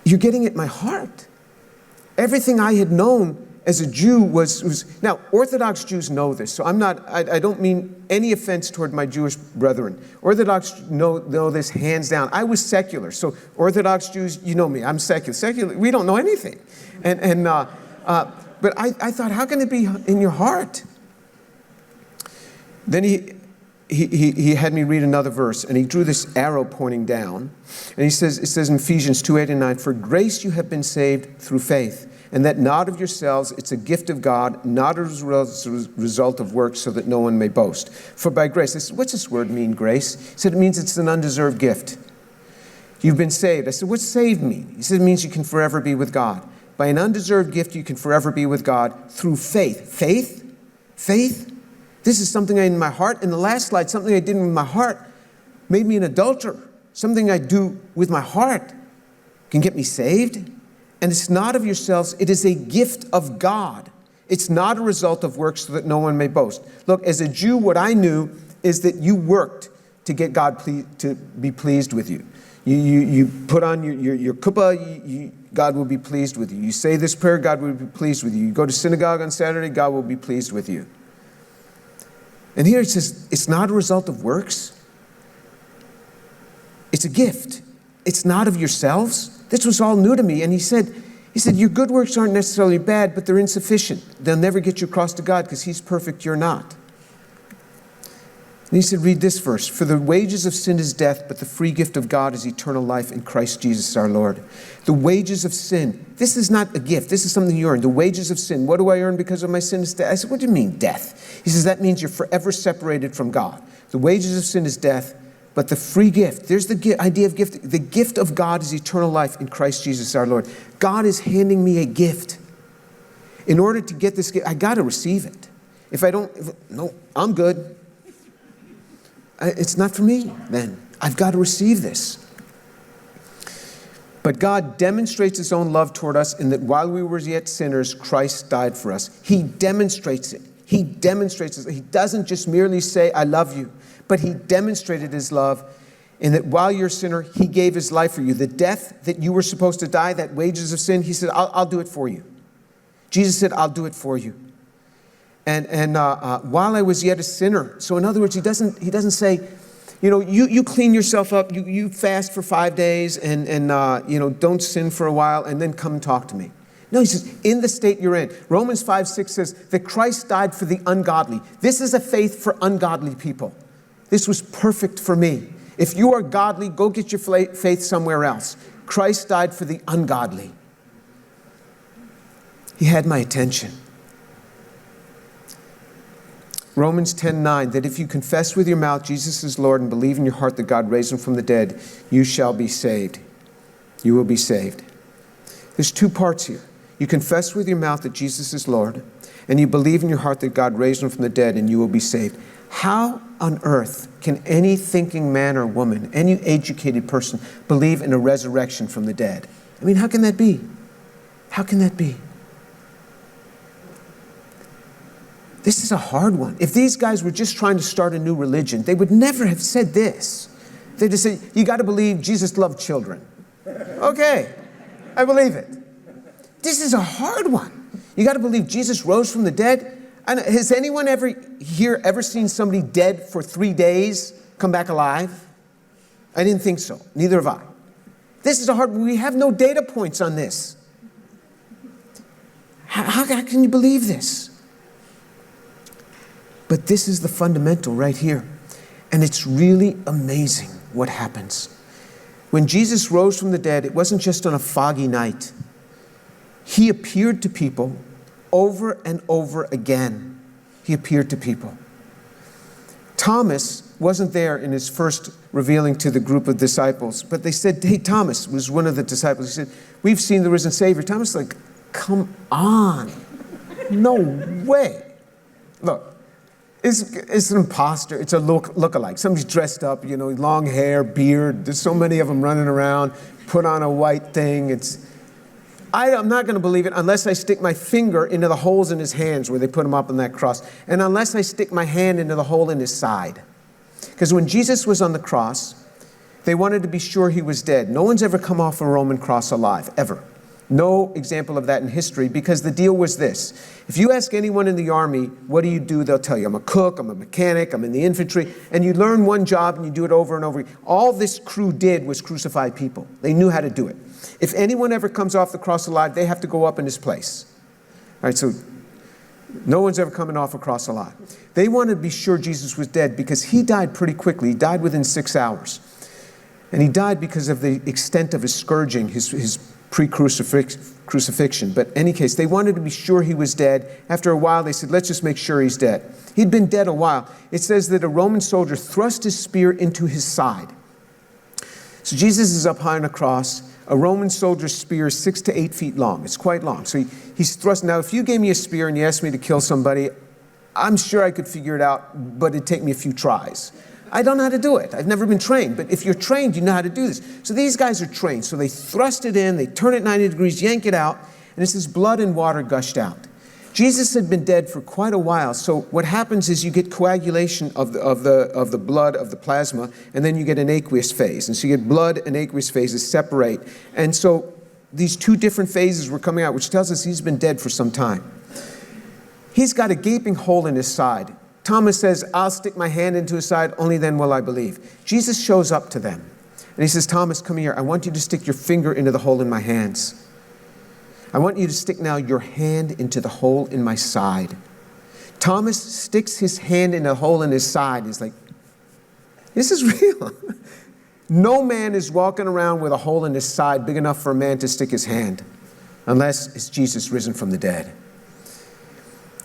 you're getting at my heart. Everything I had known as a Jew was now, Orthodox Jews know this, so I don't mean any offense toward my Jewish brethren. Orthodox know this hands down. I was secular, so Orthodox Jews, you know me, I'm secular. Secular, we don't know anything. But I thought, how can it be in your heart? Then he had me read another verse, and he drew this arrow pointing down. And it says in Ephesians 2:8-9, "For grace you have been saved through faith, and that not of yourselves, it's a gift of God, not as a result of works, so that no one may boast. For by grace," I said, what's this word mean, grace? He said, it means it's an undeserved gift. You've been saved. I said, what's saved mean? He said, it means you can forever be with God. By an undeserved gift, you can forever be with God through faith. Faith? Faith? This is something in my heart. In the last slide, something I did with my heart made me an adulterer. Something I do with my heart can get me saved. And it's not of yourselves, it is a gift of God. It's not a result of works so that no one may boast. Look, as a Jew, what I knew is that you worked to get God to be pleased with you. You put on your kippah, God will be pleased with you. You say this prayer, God will be pleased with you. You go to synagogue on Saturday, God will be pleased with you. And here it says, it's not a result of works. It's a gift. It's not of yourselves. This was all new to me. And he said, your good works aren't necessarily bad, but they're insufficient. They'll never get you across to God because he's perfect, you're not. And he said, read this verse. "For the wages of sin is death, but the free gift of God is eternal life in Christ Jesus our Lord." The wages of sin. This is not a gift. This is something you earn. The wages of sin. What do I earn because of my sin is death? I said, what do you mean death? He says, that means you're forever separated from God. The wages of sin is death, but the free gift. There's the idea of gift. The gift of God is eternal life in Christ Jesus our Lord. God is handing me a gift. In order to get this gift, I got to receive it. If I don't, no, I'm good. It's not for me then. I've got to receive this. But God demonstrates his own love toward us in that while we were yet sinners, Christ died for us. He demonstrates it. He demonstrates it. He doesn't just merely say, I love you, but he demonstrated his love in that while you're a sinner, he gave his life for you. The death that you were supposed to die, that wages of sin, he said, I'll do it for you. Jesus said, I'll do it for you. And while I was yet a sinner. So in other words, he doesn't say, you clean yourself up, you fast for 5 days and don't sin for a while and then come and talk to me. No, he says, in the state you're in. Romans 5:6 says that Christ died for the ungodly. This is a faith for ungodly people. This was perfect for me. If you are godly, go get your faith somewhere else. Christ died for the ungodly. He had my attention. Romans 10:9, that if you confess with your mouth Jesus is Lord and believe in your heart that God raised him from the dead, you shall be saved. You will be saved. There's two parts here. You confess with your mouth that Jesus is Lord, and you believe in your heart that God raised him from the dead, and you will be saved. How on earth can any thinking man or woman, any educated person, believe in a resurrection from the dead? I mean, how can that be? How can that be? This is a hard one. If these guys were just trying to start a new religion, they would never have said this. They'd just say, you got to believe Jesus loved children. Okay, I believe it. This is a hard one. You got to believe Jesus rose from the dead. Has anyone ever seen somebody dead for 3 days come back alive? I didn't think so. Neither have I. This is a hard one. We have no data points on this. How can you believe this? But this is the fundamental right here. And it's really amazing what happens. When Jesus rose from the dead, it wasn't just on a foggy night. He appeared to people over and over again. He appeared to people. Thomas wasn't there in his first revealing to the group of disciples, but they said, hey, Thomas was one of the disciples. He said, we've seen the risen Savior. Thomas was like, come on. No way. Look, it's an imposter. It's a look-alike. Somebody's dressed up, you know, long hair, beard. There's so many of them running around, put on a white thing. I'm not going to believe it unless I stick my finger into the holes in his hands where they put him up on that cross, and unless I stick my hand into the hole in his side. Because when Jesus was on the cross, they wanted to be sure he was dead. No one's ever come off a Roman cross alive, ever. No example of that in history, because the deal was this. If you ask anyone in the army, what do? They'll tell you, I'm a cook, I'm a mechanic, I'm in the infantry, and you learn one job and you do it over and over. All this crew did was crucify people. They knew how to do it. If anyone ever comes off the cross alive, they have to go up in his place. All right, so no one's ever coming off a cross alive. They wanted to be sure Jesus was dead because he died pretty quickly. He died within 6 hours. And he died because of the extent of his scourging, his pre-crucifixion. But in any case, they wanted to be sure he was dead. After a while, they said, let's just make sure he's dead. He'd been dead a while. It says that a Roman soldier thrust his spear into his side. So Jesus is up high on a cross. A Roman soldier's spear is 6 to 8 feet long. It's quite long. So he's thrust. Now, if you gave me a spear and you asked me to kill somebody, I'm sure I could figure it out, but it'd take me a few tries. I don't know how to do it. I've never been trained. But if you're trained, you know how to do this. So these guys are trained. So they thrust it in, they turn it 90 degrees, yank it out, and it says blood and water gushed out. Jesus had been dead for quite a while. So what happens is you get coagulation of the blood, of the plasma, and then you get an aqueous phase. And so you get blood and aqueous phases separate. And so these two different phases were coming out, which tells us he's been dead for some time. He's got a gaping hole in his side. Thomas says, I'll stick my hand into his side, only then will I believe. Jesus shows up to them. And he says, Thomas, come here. I want you to stick your finger into the hole in my hands. I want you to stick now your hand into the hole in my side. Thomas sticks his hand in a hole in his side. He's like, this is real. No man is walking around with a hole in his side big enough for a man to stick his hand, unless it's Jesus risen from the dead.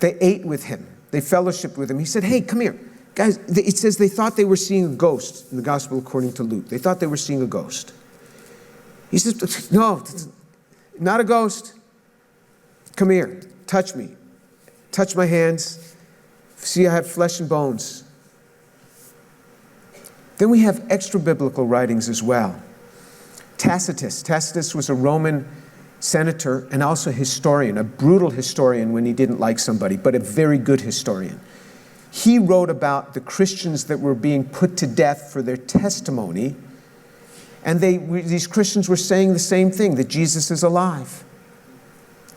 They ate with him. They fellowshiped with him. He said, hey, come here. Guys, it says they thought they were seeing a ghost in the gospel according to Luke. They thought they were seeing a ghost. He says, no, not a ghost. Come here. Touch me. Touch my hands. See, I have flesh and bones. Then we have extra biblical writings as well. Tacitus was a Roman senator and also historian, a brutal historian when he didn't like somebody, but a very good historian. He wrote about the Christians that were being put to death for their testimony, and these Christians were saying the same thing, that Jesus is alive.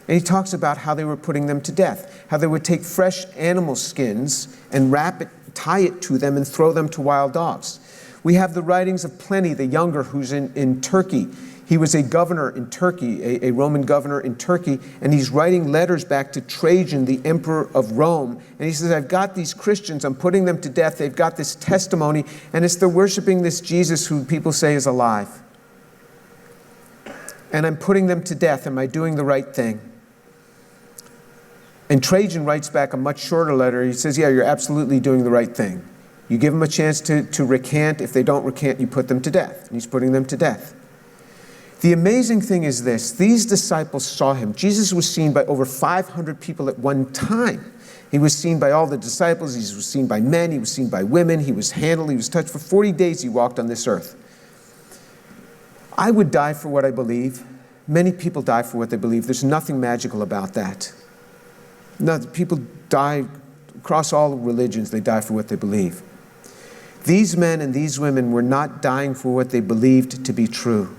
And he talks about how they were putting them to death, how they would take fresh animal skins and wrap it, tie it to them, and throw them to wild dogs. We have the writings of Pliny the Younger, who's in Turkey. He was a governor in Turkey, a Roman governor in Turkey, and he's writing letters back to Trajan, the emperor of Rome. And he says, I've got these Christians, I'm putting them to death, they've got this testimony, and it's they're worshiping this Jesus who people say is alive. And I'm putting them to death. Am I doing the right thing? And Trajan writes back a much shorter letter. He says, yeah, you're absolutely doing the right thing. You give them a chance to recant. If they don't recant, you put them to death. And he's putting them to death. The amazing thing is this. These disciples saw him. Jesus was seen by over 500 people at one time. He was seen by all the disciples. He was seen by men. He was seen by women. He was handled. He was touched. For 40 days he walked on this earth. I would die for what I believe. Many people die for what they believe. There's nothing magical about that. No, people die across all religions. They die for what they believe. These men and these women were not dying for what they believed to be true.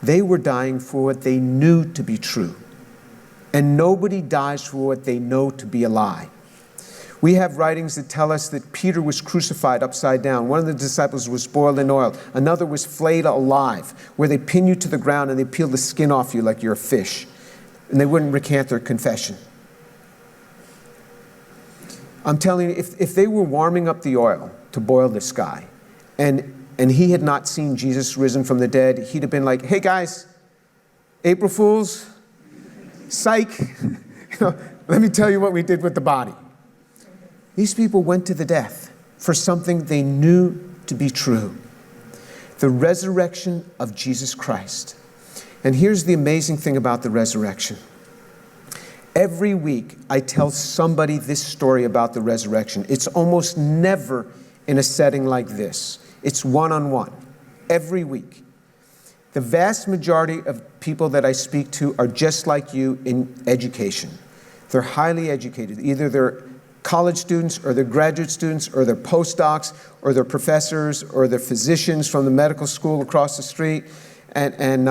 They were dying for what they knew to be true. And nobody dies for what they know to be a lie. We have writings that tell us that Peter was crucified upside down. One of the disciples was boiled in oil. Another was flayed alive, where they pin you to the ground and they peel the skin off you like you're a fish. And they wouldn't recant their confession. I'm telling you, if they were warming up the oil to boil this guy, and he had not seen Jesus risen from the dead, he'd have been like, hey guys, April Fools, Psych. Let me tell you what we did with the body. These people went to the death for something they knew to be true. The resurrection of Jesus Christ. And here's the amazing thing about the resurrection. Every week, I tell somebody this story about the resurrection. It's almost never in a setting like this. It's one-on-one, every week. The vast majority of people that I speak to are just like you in education. They're highly educated. Either they're college students, or they're graduate students, or they're postdocs, or they're professors, or they're physicians from the medical school across the street. And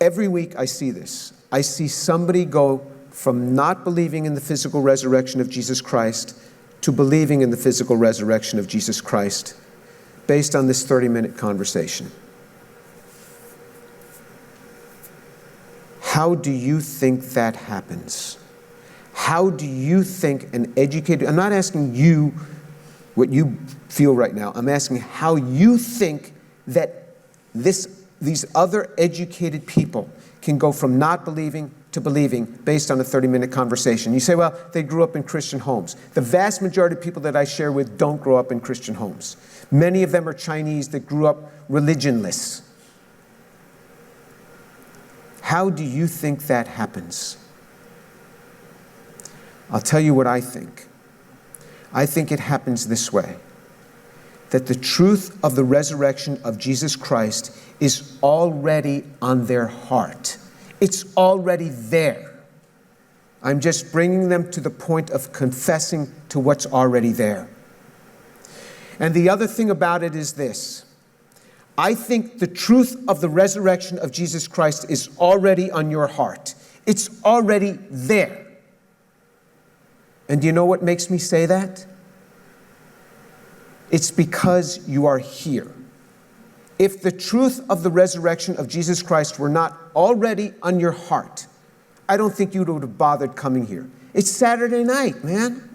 every week I see this. I see somebody go from not believing in the physical resurrection of Jesus Christ to believing in the physical resurrection of Jesus Christ based on this 30-minute conversation. How do you think that happens? How do you think an educated, I'm not asking you what you feel right now, I'm asking how you think that these other educated people can go from not believing to believing based on a 30-minute conversation. You say, well, they grew up in Christian homes. The vast majority of people that I share with don't grow up in Christian homes. Many of them are Chinese that grew up religionless. How do you think that happens? I'll tell you what I think. I think it happens this way, that the truth of the resurrection of Jesus Christ is already on their heart. It's already there. I'm just bringing them to the point of confessing to what's already there. And the other thing about it is this. I think the truth of the resurrection of Jesus Christ is already on your heart. It's already there. And do you know what makes me say that? It's because you are here. If the truth of the resurrection of Jesus Christ were not already on your heart, I don't think you would have bothered coming here. It's Saturday night, man.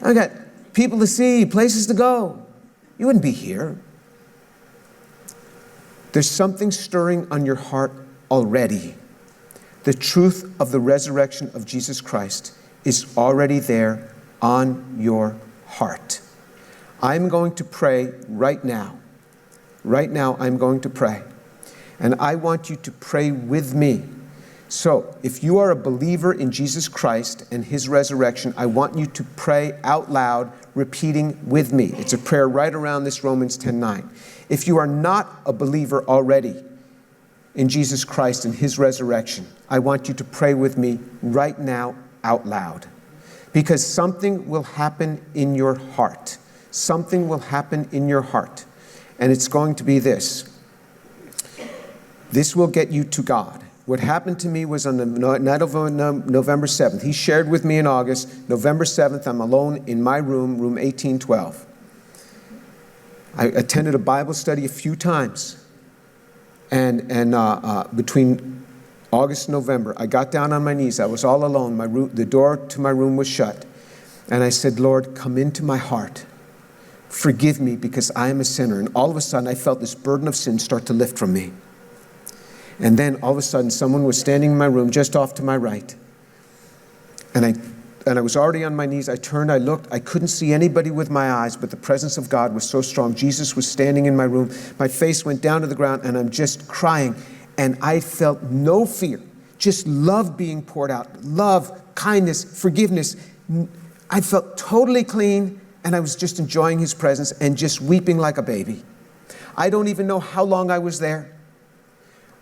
I got people to see, places to go. You wouldn't be here. There's something stirring on your heart already. The truth of the resurrection of Jesus Christ is already there on your heart. I'm going to pray right now. Right now, I'm going to pray. And I want you to pray with me. So, if you are a believer in Jesus Christ and His resurrection, I want you to pray out loud, repeating with me. It's a prayer right around this Romans 10:9. If you are not a believer already in Jesus Christ and His resurrection, I want you to pray with me right now out loud. Because something will happen in your heart. Something will happen in your heart. And it's going to be this. This will get you to God. What happened to me was on the night of November 7th. He shared with me in August. November 7th, I'm alone in my room, room 1812. I attended a Bible study a few times. And between August and November, I got down on my knees. I was all alone. The door to my room was shut. And I said, Lord, come into my heart. Forgive me because I am a sinner. And all of a sudden, I felt this burden of sin start to lift from me. And then all of a sudden, someone was standing in my room just off to my right. And I was already on my knees. I turned, I looked. I couldn't see anybody with my eyes, but the presence of God was so strong. Jesus was standing in my room. My face went down to the ground, and I'm just crying. And I felt no fear, just love being poured out. Love, kindness, forgiveness. I felt totally clean, and I was just enjoying His presence and just weeping like a baby. I don't even know how long I was there.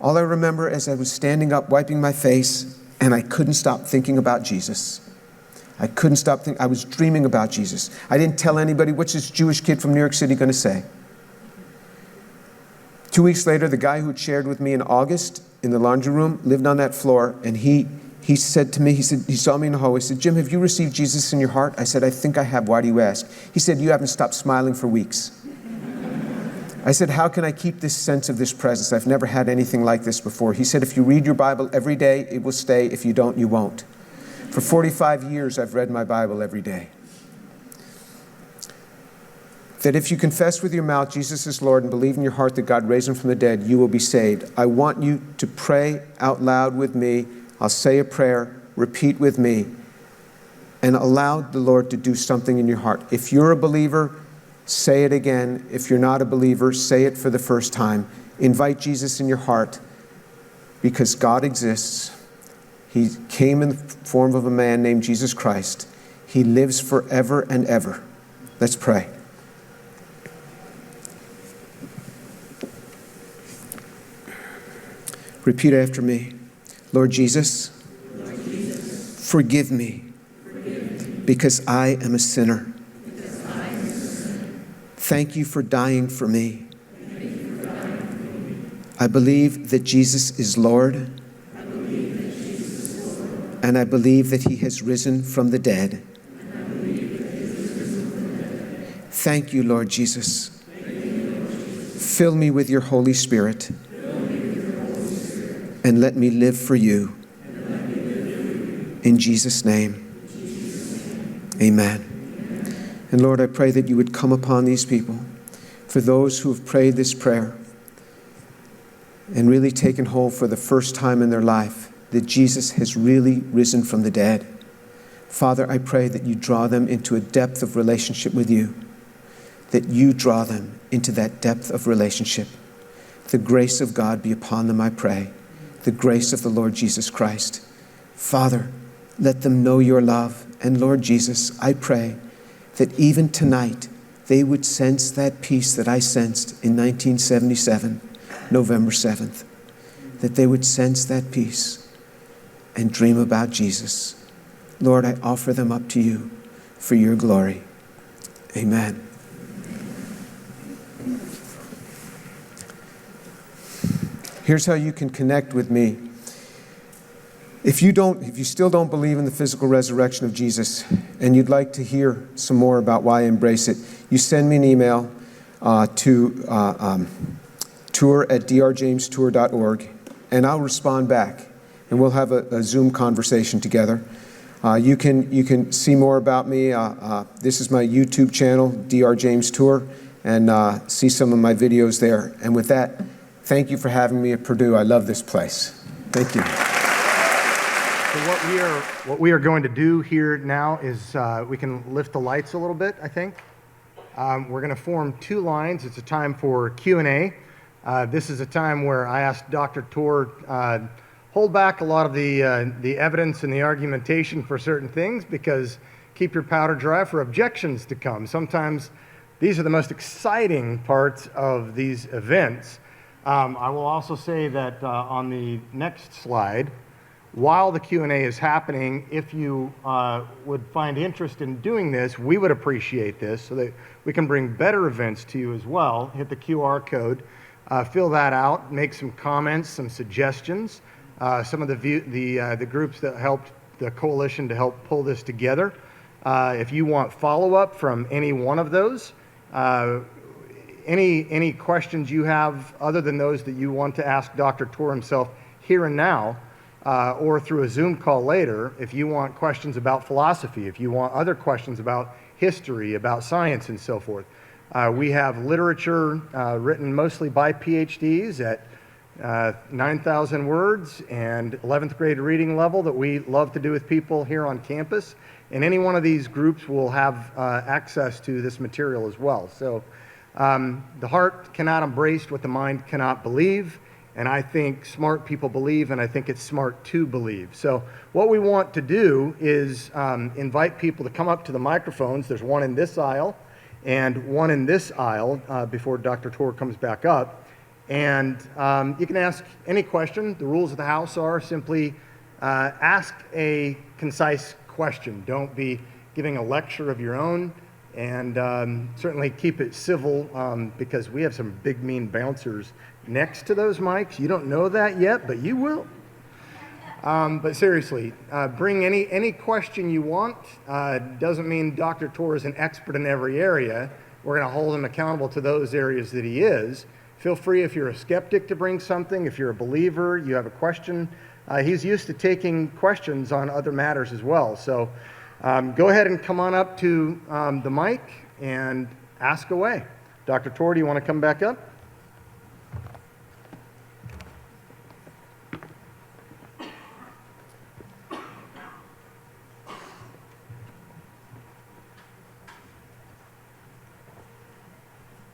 All I remember is I was standing up, wiping my face, and I couldn't stop thinking about Jesus. I couldn't stop thinking. I was dreaming about Jesus. I didn't tell anybody, what's this Jewish kid from New York City going to say? 2 weeks later, the guy who had shared with me in August in the laundry room lived on that floor, and he said to me, he saw me in the hallway, he said, Jim, have you received Jesus in your heart? I said, I think I have. Why do you ask? He said, you haven't stopped smiling for weeks. I said, how can I keep this sense of this presence? I've never had anything like this before. He said, if you read your Bible every day, it will stay. If you don't, you won't. For 45 years, I've read my Bible every day. that if you confess with your mouth Jesus is Lord and believe in your heart that God raised him from the dead, you will be saved. I want you to pray out loud with me. I'll say a prayer, repeat with me, and allow the Lord to do something in your heart. If you're a believer, say it again. If you're not a believer, say it for the first time. Invite Jesus in your heart, because God exists. He came in the form of a man named Jesus Christ. He lives forever and ever. Let's pray. Repeat after me. Lord Jesus, forgive me, because I am a sinner. Thank you for dying for me. I believe that Jesus is Lord, and I believe that he has risen from the dead. Thank you, Lord Jesus. Fill me with your Holy Spirit, and let me live for you. In Jesus' name, amen. And Lord, I pray that you would come upon these people, for those who have prayed this prayer and really taken hold for the first time in their life that Jesus has really risen from the dead. Father, I pray that you draw them into a depth of relationship with you, that you draw them into that depth of relationship. The grace of God be upon them, I pray. The grace of the Lord Jesus Christ. Father, let them know your love. And Lord Jesus, I pray that even tonight they would sense that peace that I sensed in 1977, November 7th. That they would sense that peace and dream about Jesus. Lord, I offer them up to you for your glory. Amen. Here's how you can connect with me. If you still don't believe in the physical resurrection of Jesus and you'd like to hear some more about why I embrace it, you send me an email to tour@drjamestour.org, and I'll respond back, and we'll have a Zoom conversation together. You can see more about me. This is my YouTube channel, Dr. James Tour, and see some of my videos there. And with that, thank you for having me at Purdue. I love this place. Thank you. So what we are going to do here now is we can lift the lights a little bit, I think. We're going to form two lines. It's a time for Q&A. This is a time where I asked Dr. Tor hold back a lot of the evidence and the argumentation for certain things, because keep your powder dry for objections to come. Sometimes these are the most exciting parts of these events. I will also say that on the next slide, while the Q&A is happening, if you would find interest in doing this, we would appreciate this so that we can bring better events to you as well. Hit the QR code, fill that out, make some comments, some suggestions. Some of the groups that helped the coalition to help pull this together. If you want follow-up from any one of those, any questions you have other than those that you want to ask Dr. Tor himself here and now, or through a Zoom call later, if you want questions about philosophy, if you want other questions about history, about science, and so forth. We have literature written mostly by PhDs at 9,000 words and 11th grade reading level that we love to do with people here on campus. And any one of these groups will have access to this material as well. So the heart cannot embrace what the mind cannot believe. And I think smart people believe, and I think it's smart to believe. So what we want to do is invite people to come up to the microphones. There's one in this aisle and one in this aisle before Dr. Tor comes back up. And you can ask any question. The rules of the house are simply ask a concise question. Don't be giving a lecture of your own, and certainly keep it civil because we have some big mean bouncers next to those mics. You don't know that yet, but you will. But seriously, bring any question you want. Doesn't mean Dr. Tor is an expert in every area. We're going to hold him accountable to those areas that he is. Feel free, if you're a skeptic, to bring something. If you're a believer, you have a question. He's used to taking questions on other matters as well. So go ahead and come on up to the mic and ask away. Dr. Tor, do you want to come back up?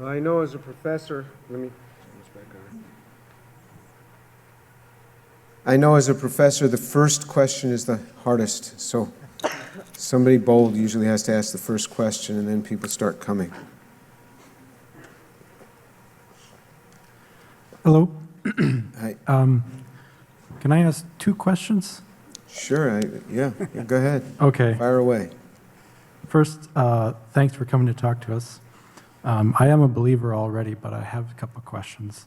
I know as a professor, let me turn this back on. I know as a professor, the first question is the hardest. So somebody bold usually has to ask the first question, and then people start coming. Hello. Hi. Can I ask 2 questions? Sure, yeah, go ahead. Okay. Fire away. First, thanks for coming to talk to us. I am a believer already, but I have a couple of questions.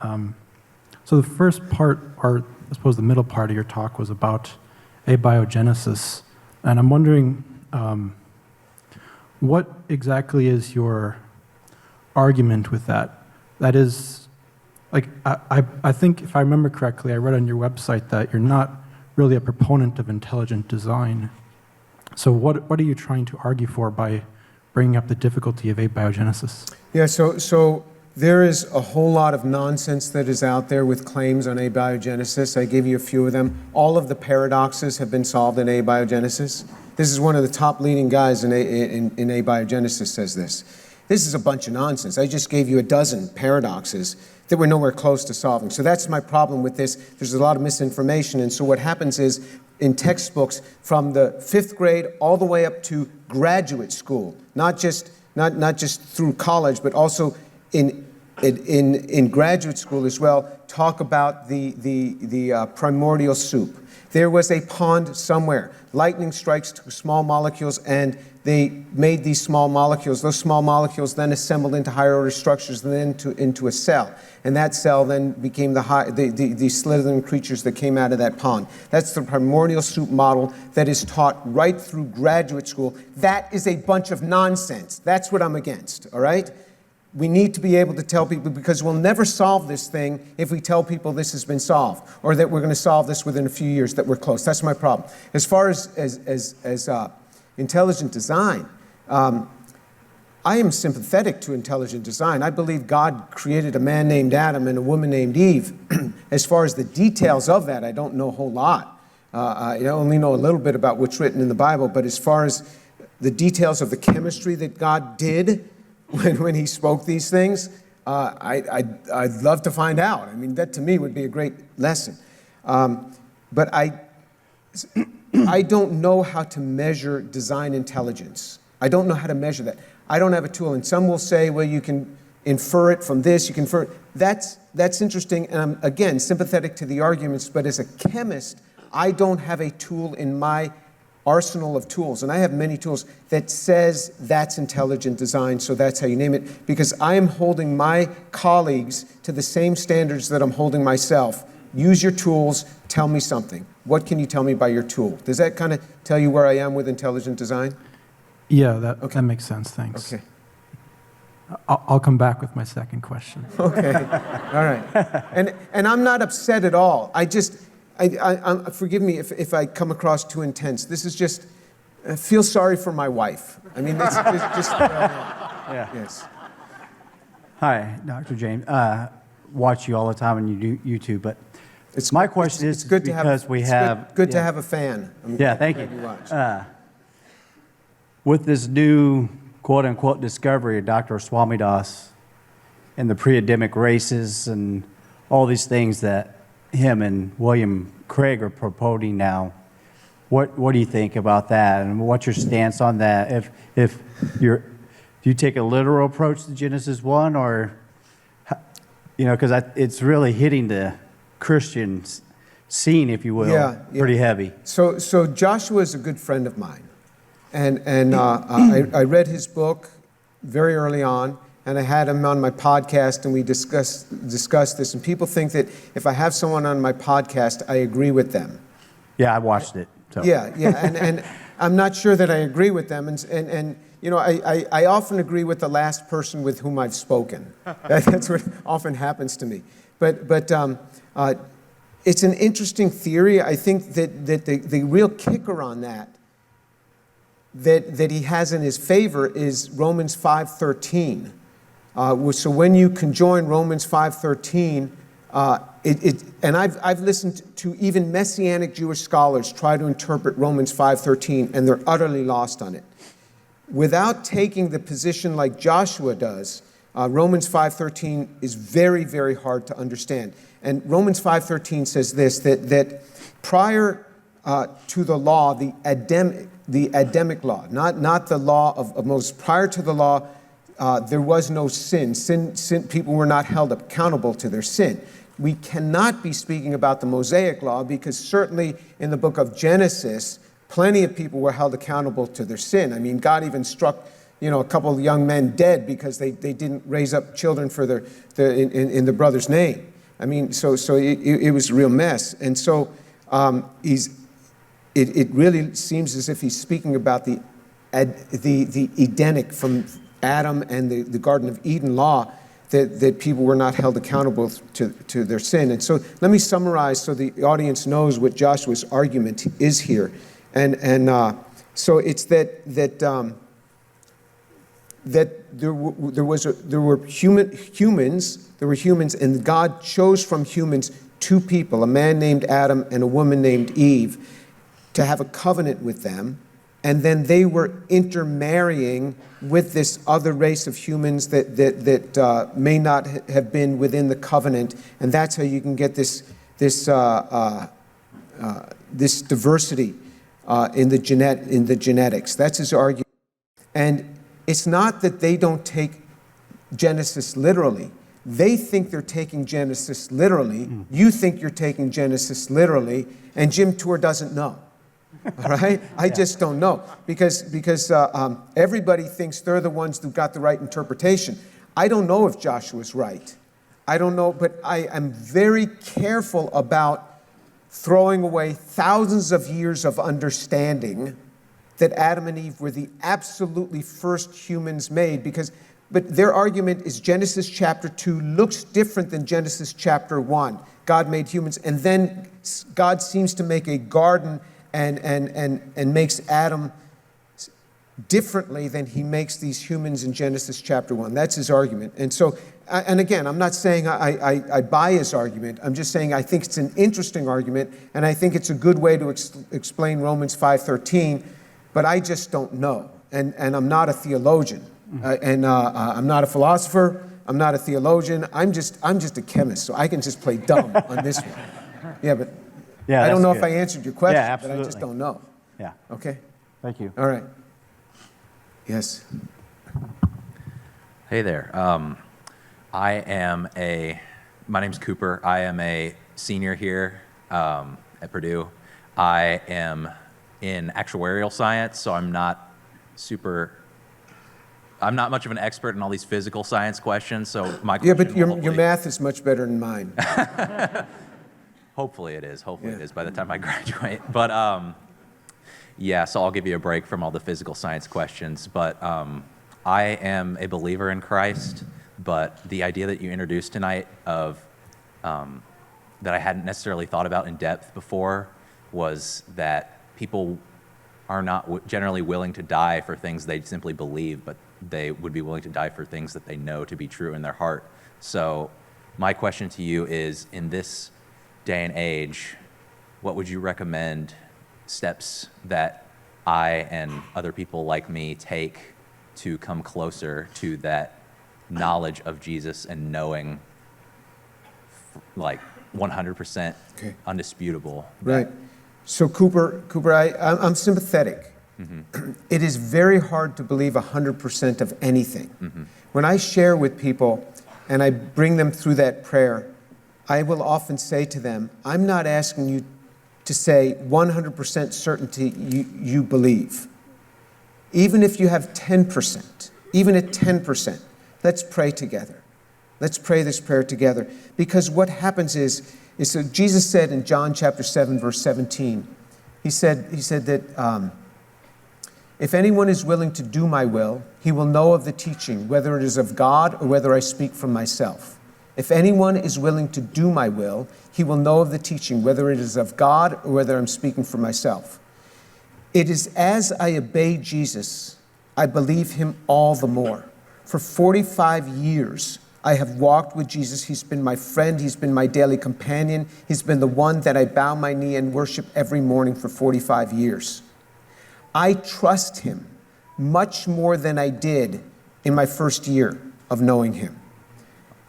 So the first part, or I suppose the middle part of your talk, was about abiogenesis. And I'm wondering, what exactly is your argument with that? That is, like, I think if I remember correctly, I read on your website that you're not really a proponent of intelligent design. So what are you trying to argue for by bringing up the difficulty of abiogenesis? Yeah, so there is a whole lot of nonsense that is out there with claims on abiogenesis. I gave you a few of them. All of the paradoxes have been solved in abiogenesis. This is one of the top leading guys in abiogenesis says this. This is a bunch of nonsense. I just gave you a dozen paradoxes that we're nowhere close to solving. So that's my problem with this. There's a lot of misinformation, and so what happens is in textbooks from the 5th grade all the way up to graduate school, not just through college, but also in graduate school as well, talk about the primordial soup. There was a pond somewhere. Lightning strikes to small molecules, and they made these small molecules. Those small molecules then assembled into higher order structures, and then into a cell. And that cell then became the slithering creatures that came out of that pond. That's the primordial soup model that is taught right through graduate school. That is a bunch of nonsense. That's what I'm against, all right? We need to be able to tell people, because we'll never solve this thing if we tell people this has been solved, or that we're going to solve this within a few years, that we're close. That's my problem. As far as intelligent design, I am sympathetic to intelligent design. I believe God created a man named Adam and a woman named Eve. As far as the details of that, I don't know a whole lot. I only know a little bit about what's written in the Bible, but as far as the details of the chemistry that God did when he spoke these things, I'd love to find out. I mean, that to me would be a great lesson. But I don't know how to measure design intelligence. I don't know how to measure that. I don't have a tool. And some will say, well, you can infer it from this, you can infer it. That's interesting, and I'm, again, sympathetic to the arguments, but as a chemist, I don't have a tool in my arsenal of tools, and I have many tools, that says that's intelligent design, so that's how you name it, because I am holding my colleagues to the same standards that I'm holding myself. Use your tools, tell me something. What can you tell me by your tool? Does that kind of tell you where I am with intelligent design? Yeah, that makes sense, thanks. Okay. I'll come back with my second question. Okay, all right. And I'm not upset at all. Forgive me if I come across too intense. This is just, I feel sorry for my wife. I mean, it's just yeah. Yes. Hi, Dr. James. Watch you all the time on YouTube, but my question is good to because have, we it's have... good to have a fan. Thank you. Watch. With this new quote-unquote discovery of Dr. Swamidass and the pre-Adamic races and all these things that him and William Craig are promoting now, what do you think about that, and what's your stance on that? If do you take a literal approach to Genesis 1, or because it's really hitting the Christian scene, if you will, pretty heavy. So Joshua is a good friend of mine, and I read his book very early on, and I had him on my podcast, and we discussed this. And people think that if I have someone on my podcast, I agree with them. Yeah, I watched it. So. Yeah, and I'm not sure that I agree with them. And I often agree with the last person with whom I've spoken. That's what often happens to me. But it's an interesting theory. I think that the real kicker on that, that he has in his favor is Romans 5:13. So when you conjoin Romans 5:13, and I've listened to even Messianic Jewish scholars try to interpret Romans 5:13, and they're utterly lost on it. Without taking the position like Joshua does, Romans 5:13 is very, very hard to understand. And Romans 5:13 says this, that prior to the law, the Adamic law, not the law of Moses, prior to the law, there was no sin. People were not held accountable to their sin. We cannot be speaking about the Mosaic law because certainly in the book of Genesis, plenty of people were held accountable to their sin. I mean, God even struck, a couple of young men dead because they didn't raise up children for in the brother's name. I mean, so it was a real mess. And so it really seems as if he's speaking about the Edenic from Adam and the Garden of Eden law, that people were not held accountable to their sin. And so let me summarize so the audience knows what Joshua's argument is here. And so it's that there were humans, and God chose from humans two people, a man named Adam and a woman named Eve, to have a covenant with them. And then they were intermarrying with this other race of humans that may not have been within the covenant, and that's how you can get this diversity in the genetics. That's his argument. And it's not that they don't take Genesis literally. They think they're taking Genesis literally. You think you're taking Genesis literally, and Jim Tour doesn't know. All right? I just don't know because everybody thinks they're the ones who got the right interpretation. I don't know if Joshua's right. I don't know, but I am very careful about throwing away thousands of years of understanding that Adam and Eve were the absolutely first humans made but their argument is Genesis chapter 2 looks different than Genesis chapter 1. God made humans, and then God seems to make a garden and makes Adam differently than he makes these humans in Genesis chapter 1. That's his argument. And so, and again, I'm not saying I buy his argument. I'm just saying I think it's an interesting argument, and I think it's a good way to explain Romans 5:13, but I just don't know. And I'm not a theologian. I'm not a philosopher. I'm not a theologian. I'm just a chemist, so I can just play dumb on this one. Yeah, but yeah, I don't know good. if I answered your question, yeah, but I just don't know. Yeah. Okay? Thank you. All right. Yes. Hey there. My name's Cooper. I am a senior here at Purdue. I am in actuarial science, so I'm not much of an expert in all these physical science questions, so my question but your math is much better than mine. Hopefully it is. Hopefully it is by the time I graduate. But so I'll give you a break from all the physical science questions. But I am a believer in Christ. But the idea that you introduced tonight of that I hadn't necessarily thought about in depth before was that people are not generally willing to die for things they simply believe, but they would be willing to die for things that they know to be true in their heart. So my question to you is, in this day and age, what would you recommend steps that I and other people like me take to come closer to that knowledge of Jesus and knowing like 100% undisputable? Right. So Cooper, I'm sympathetic. Mm-hmm. It is very hard to believe 100% of anything. Mm-hmm. When I share with people and I bring them through that prayer, I will often say to them, I'm not asking you to say 100% certainty you believe. Even if you have 10%, even at 10%, let's pray together. Let's pray this prayer together. Because what happens is so Jesus said in John chapter 7, verse 17, he said that if anyone is willing to do my will, he will know of the teaching, whether it is of God or whether I speak from myself. If anyone is willing to do my will, he will know of the teaching, whether it is of God or whether I'm speaking for myself. It is as I obey Jesus, I believe him all the more. For 45 years, I have walked with Jesus. He's been my friend. He's been my daily companion. He's been the one that I bow my knee and worship every morning for 45 years. I trust him much more than I did in my first year of knowing him.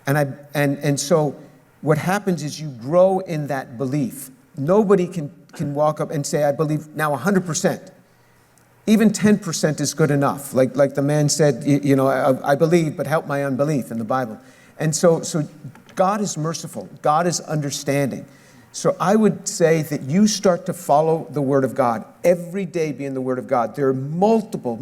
And so what happens is you grow in that belief. Nobody can walk up and say, I believe now 100%. Even 10% is good enough. Like the man said, I believe, but help my unbelief in the Bible. And so God is merciful. God is understanding. So I would say that you start to follow the Word of God. Every day be in the Word of God. There are multiple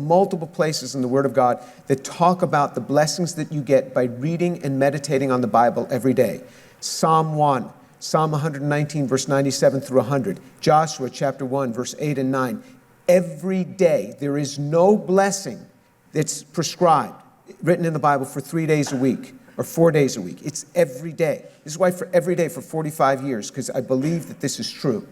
places in the Word of God that talk about the blessings that you get by reading and meditating on the Bible every day. Psalm 1, Psalm 119, verse 97 through 100, Joshua chapter 1, verse 8 and 9. Every day, there is no blessing that's prescribed, written in the Bible for 3 days a week or 4 days a week. It's every day. This is why for every day for 45 years, because I believe that this is true.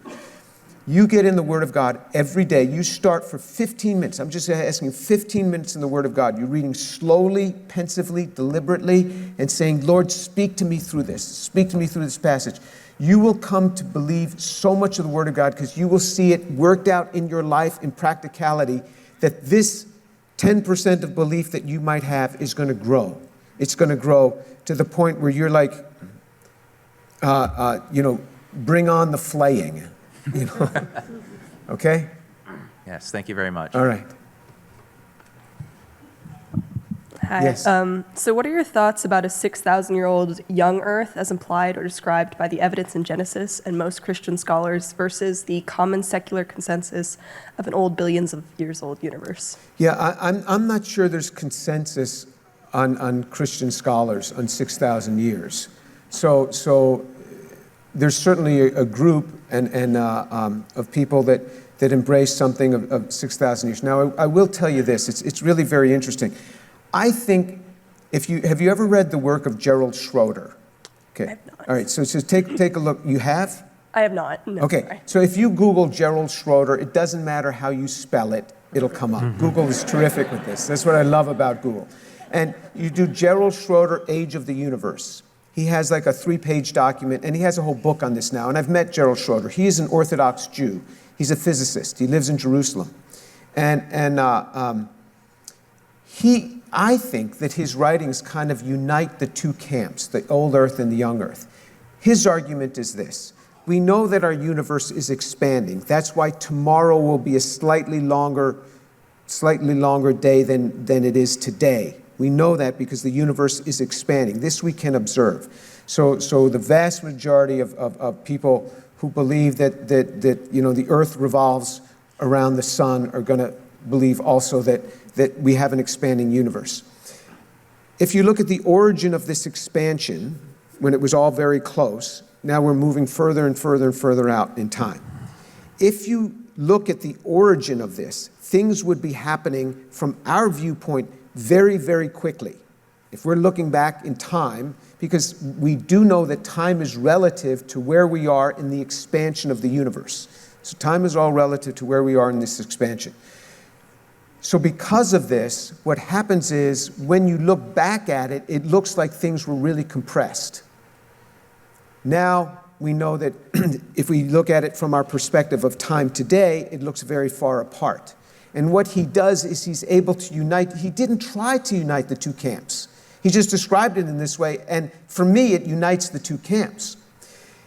You get in the Word of God every day. You start for 15 minutes. I'm just asking 15 minutes in the Word of God. You're reading slowly, pensively, deliberately, and saying, Lord, speak to me through this. Speak to me through this passage. You will come to believe so much of the Word of God because you will see it worked out in your life in practicality, that this 10% of belief that you might have is going to grow. It's going to grow to the point where you're like, bring on the flaying. Okay? Yes, thank you very much. All right. Hi. Yes. So what are your thoughts about a 6,000-year-old young Earth as implied or described by the evidence in Genesis and most Christian scholars versus the common secular consensus of an old billions of years old universe? Yeah, I'm not sure there's consensus on Christian scholars on 6,000 years. So there's certainly a group of people that embrace something of 6,000 years. Now, I will tell you this. It's really very interesting. I think have you ever read the work of Gerald Schroeder? Okay. I have not. All right. So take a look. You have? I have not. No, Okay. sorry. So if you Google Gerald Schroeder, it doesn't matter how you spell it, it'll come up. Google is terrific with this. That's what I love about Google. And you do Gerald Schroeder, Age of the Universe. He has like a 3-page document, and he has a whole book on this now. And I've met Gerald Schroeder. He is an Orthodox Jew. He's a physicist. He lives in Jerusalem. I think that his writings kind of unite the two camps, the old Earth and the young Earth. His argument is this. We know that our universe is expanding. That's why tomorrow will be a slightly longer day than it is today. We know that because the universe is expanding. This we can observe. So the vast majority of people who believe that the Earth revolves around the sun are going to believe also that we have an expanding universe. If you look at the origin of this expansion, when it was all very close, now we're moving further and further and further out in time. If you look at the origin of this, things would be happening from our viewpoint very, very quickly. If we're looking back in time, because we do know that time is relative to where we are in the expansion of the universe. So time is all relative to where we are in this expansion. So because of this, what happens is when you look back at it, it looks like things were really compressed. Now we know that if we look at it from our perspective of time today, it looks very far apart. And what he does is he's able to unite. He didn't try to unite the two camps. He just described it in this way. And for me, it unites the two camps.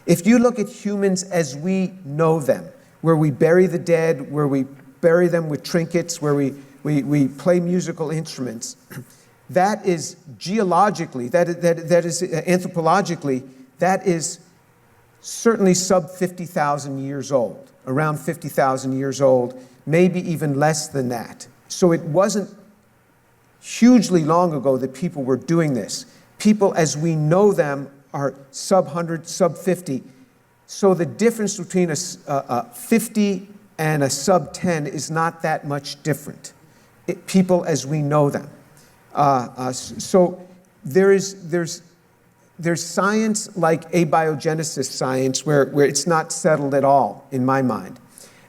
If you look at humans as we know them, where we bury the dead, where we bury them with trinkets, where we play musical instruments, that is geologically, that is anthropologically, that is certainly sub 50,000 years old, around 50,000 years old, maybe even less than that. So it wasn't hugely long ago that people were doing this. People as we know them are sub 100, sub 50. So the difference between a 50 and a sub 10 is not that much different. People as we know them. So there's science like abiogenesis science where it's not settled at all in my mind.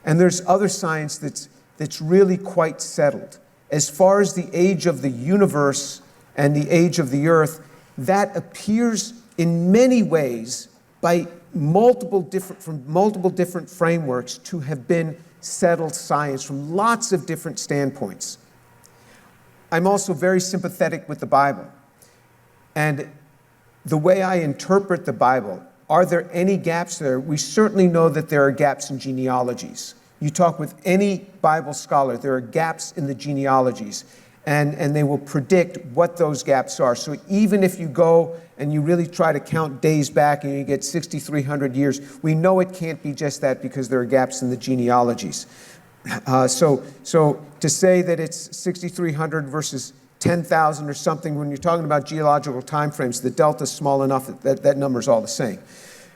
And there's other science that's that's really quite settled. As far as the age of the universe and the age of the earth, that appears in many ways by multiple different frameworks to have been settled science from lots of different standpoints. I'm also very sympathetic with the Bible. And the way I interpret the Bible, are there any gaps there? We certainly know that there are gaps in genealogies. You talk with any Bible scholar, there are gaps in the genealogies, and they will predict what those gaps are. So even if you go and you really try to count days back and you get 6,300 years, we know it can't be just that because there are gaps in the genealogies. So to say that it's 6,300 versus 10,000 or something, when you're talking about geological timeframes, the delta's small enough that number's all the same.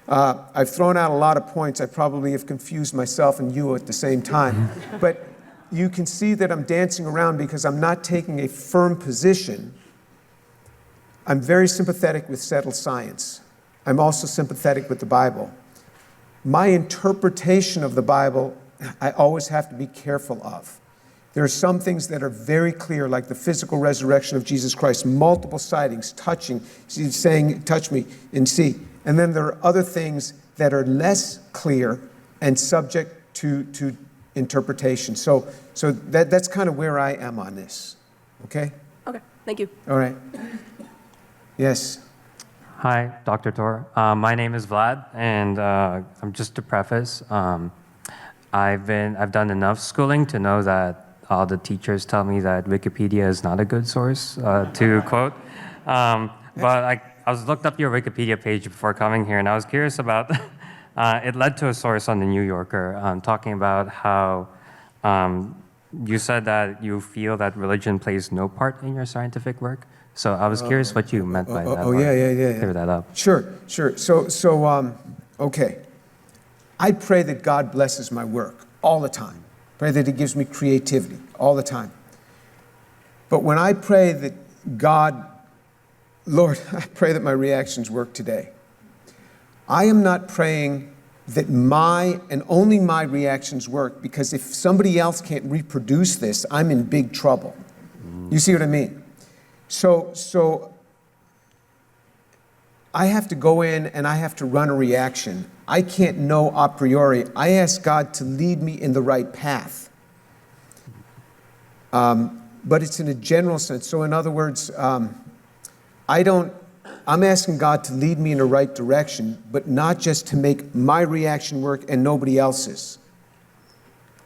I've thrown out a lot of points. I probably have confused myself and you at the same time. But you can see that I'm dancing around because I'm not taking a firm position. I'm very sympathetic with settled science. I'm also sympathetic with the Bible. My interpretation of the Bible, I always have to be careful of. There are some things that are very clear, like the physical resurrection of Jesus Christ, multiple sightings, touching, saying, touch me and see. And then there are other things that are less clear and subject to interpretation. So that's kind of where I am on this. Okay? Okay, thank you. All right. Yes. Hi, Dr. Tor. My name is Vlad, and I'm just to preface, I've done enough schooling to know that all the teachers tell me that Wikipedia is not a good source to quote. But I was looked up your Wikipedia page before coming here, and I was curious about. It led to a source on the New Yorker talking about how you said that you feel that religion plays no part in your scientific work. So I was curious what you meant by that. Yeah. Clear that up. Sure. Okay. I pray that God blesses my work all the time. Pray that He gives me creativity all the time. But when I pray that God, Lord, I pray that my reactions work today. I am not praying that my and only my reactions work, because if somebody else can't reproduce this, I'm in big trouble. You see what I mean? So I have to go in and I have to run a reaction. I can't know a priori. I ask God to lead me in the right path. But it's in a general sense. So in other words, I'm asking God to lead me in the right direction, but not just to make my reaction work and nobody else's.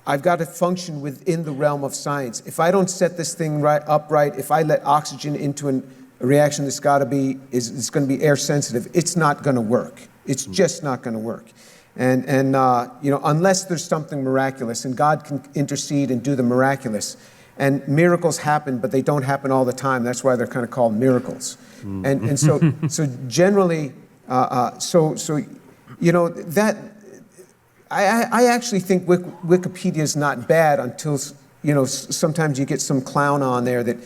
I've got to function within the realm of science. If I don't set this thing upright, if I let oxygen into a reaction that's got to be, it's going to be air sensitive, it's not going to work. It's just not going to work. And unless there's something miraculous, and God can intercede and do the miraculous. And miracles happen, but they don't happen all the time. That's why they're kind of called miracles. And so generally, that I actually think Wikipedia is not bad until sometimes you get some clown on there that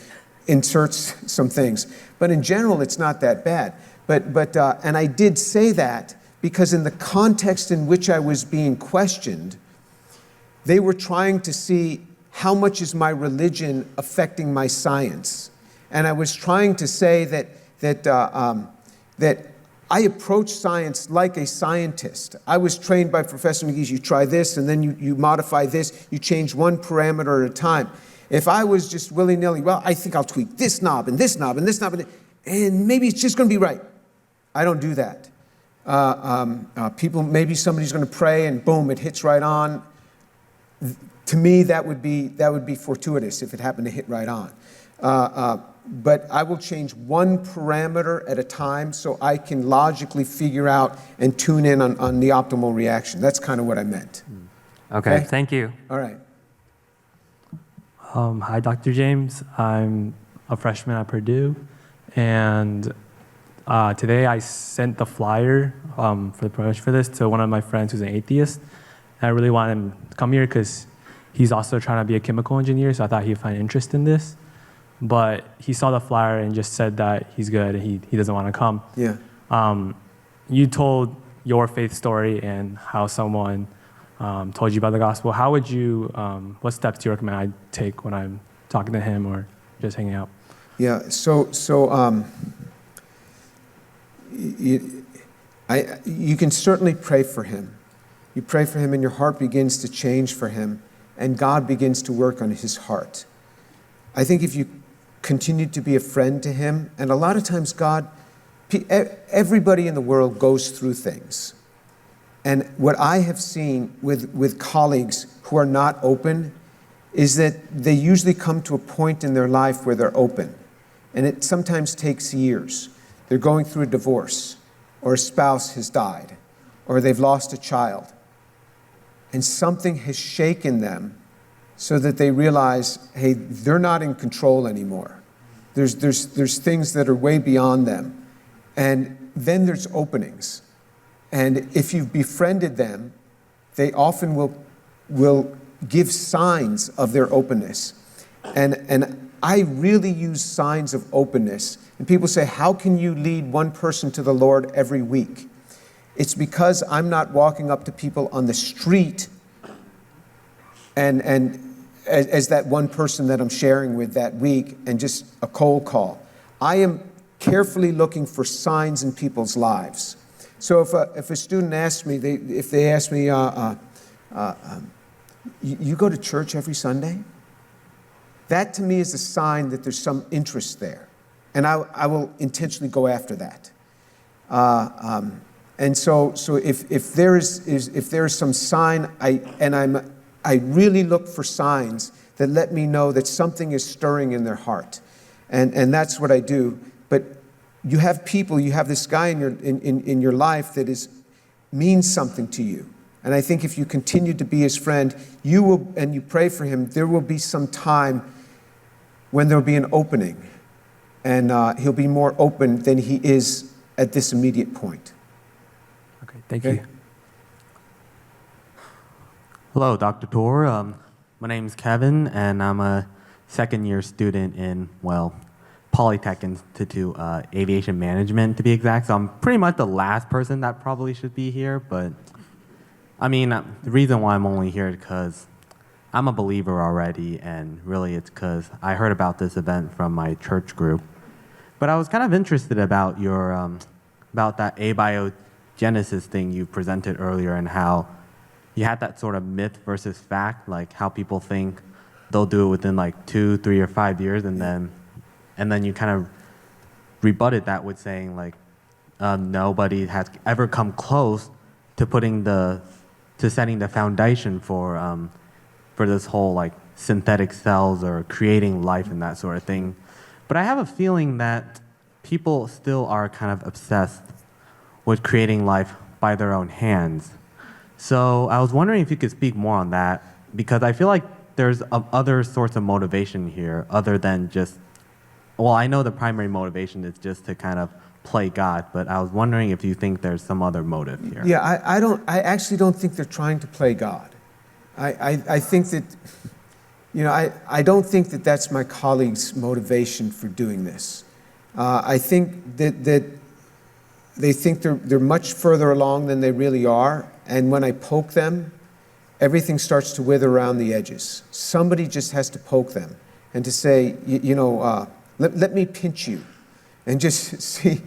inserts some things. But in general, it's not that bad. But and I did say that because in the context in which I was being questioned, they were trying to see how much is my religion affecting my science? And I was trying to say that I approach science like a scientist. I was trained by Professor McGee's, you try this, and then you modify this, you change one parameter at a time. If I was just willy-nilly, well, I think I'll tweak this knob and this knob and this knob, and maybe it's just going to be right. I don't do that. Maybe somebody's going to pray and boom, it hits right on. To me, that would be fortuitous if it happened to hit right on. But I will change one parameter at a time so I can logically figure out and tune in on the optimal reaction. That's kind of what I meant. Okay, thank you. All right. Hi, Dr. James. I'm a freshman at Purdue, and today I sent the flyer for the promotion for this to one of my friends who's an atheist. And I really want him to come here because he's also trying to be a chemical engineer, so I thought he'd find interest in this. But he saw the flyer and just said that he's good and he doesn't want to come. Yeah. You told your faith story and how someone told you about the gospel, how would you, what steps do you recommend I take when I'm talking to him or just hanging out? Yeah, you can certainly pray for him. You pray for him and your heart begins to change for him and God begins to work on his heart. I think if you continue to be a friend to him, and a lot of times everybody in the world goes through things. And what I have seen with colleagues who are not open is that they usually come to a point in their life where they're open. And it sometimes takes years. They're going through a divorce, or a spouse has died, or they've lost a child. And something has shaken them so that they realize, hey, they're not in control anymore. There's things that are way beyond them. And then there's openings. And if you've befriended them, they often will give signs of their openness. And I really use signs of openness. And people say, how can you lead one person to the Lord every week? It's because I'm not walking up to people on the street and as that one person that I'm sharing with that week and just a cold call. I am carefully looking for signs in people's lives. So if a student asks me, if they ask me, you go to church every Sunday? That to me is a sign that there's some interest there. And I will intentionally go after that. And so if there is some sign, I really look for signs that let me know that something is stirring in their heart. And that's what I do. But you have people, you have this guy in your life that means something to you. And I think if you continue to be his friend, you will, and you pray for him, there will be some time when there will be an opening. And he'll be more open than he is at this immediate point. Okay, thank you. Hello, Dr. Tor. My name's Kevin, and I'm a second-year student in, Polytech Institute, aviation management to be exact. So I'm pretty much the last person that probably should be here, but I mean, the reason why I'm only here is because I'm a believer already, and really it's because I heard about this event from my church group. But I was kind of interested about your, about that abiogenesis thing you presented earlier and how you had that sort of myth versus fact, like how people think they'll do it within like 2, 3, or 5 years, and then you kind of rebutted that with saying like nobody has ever come close to setting the foundation for this whole like synthetic cells or creating life and that sort of thing. But I have a feeling that people still are kind of obsessed with creating life by their own hands. So I was wondering if you could speak more on that, because I feel like there's other sorts of motivation here other than just, I know the primary motivation is just to kind of play God, but I was wondering if you think there's some other motive here. Yeah, I actually don't think they're trying to play God. I think that, I don't think that that's my colleagues' motivation for doing this. I think that they think they're much further along than they really are, and when I poke them, everything starts to wither around the edges. Somebody just has to poke them and to say, let me pinch you and just see,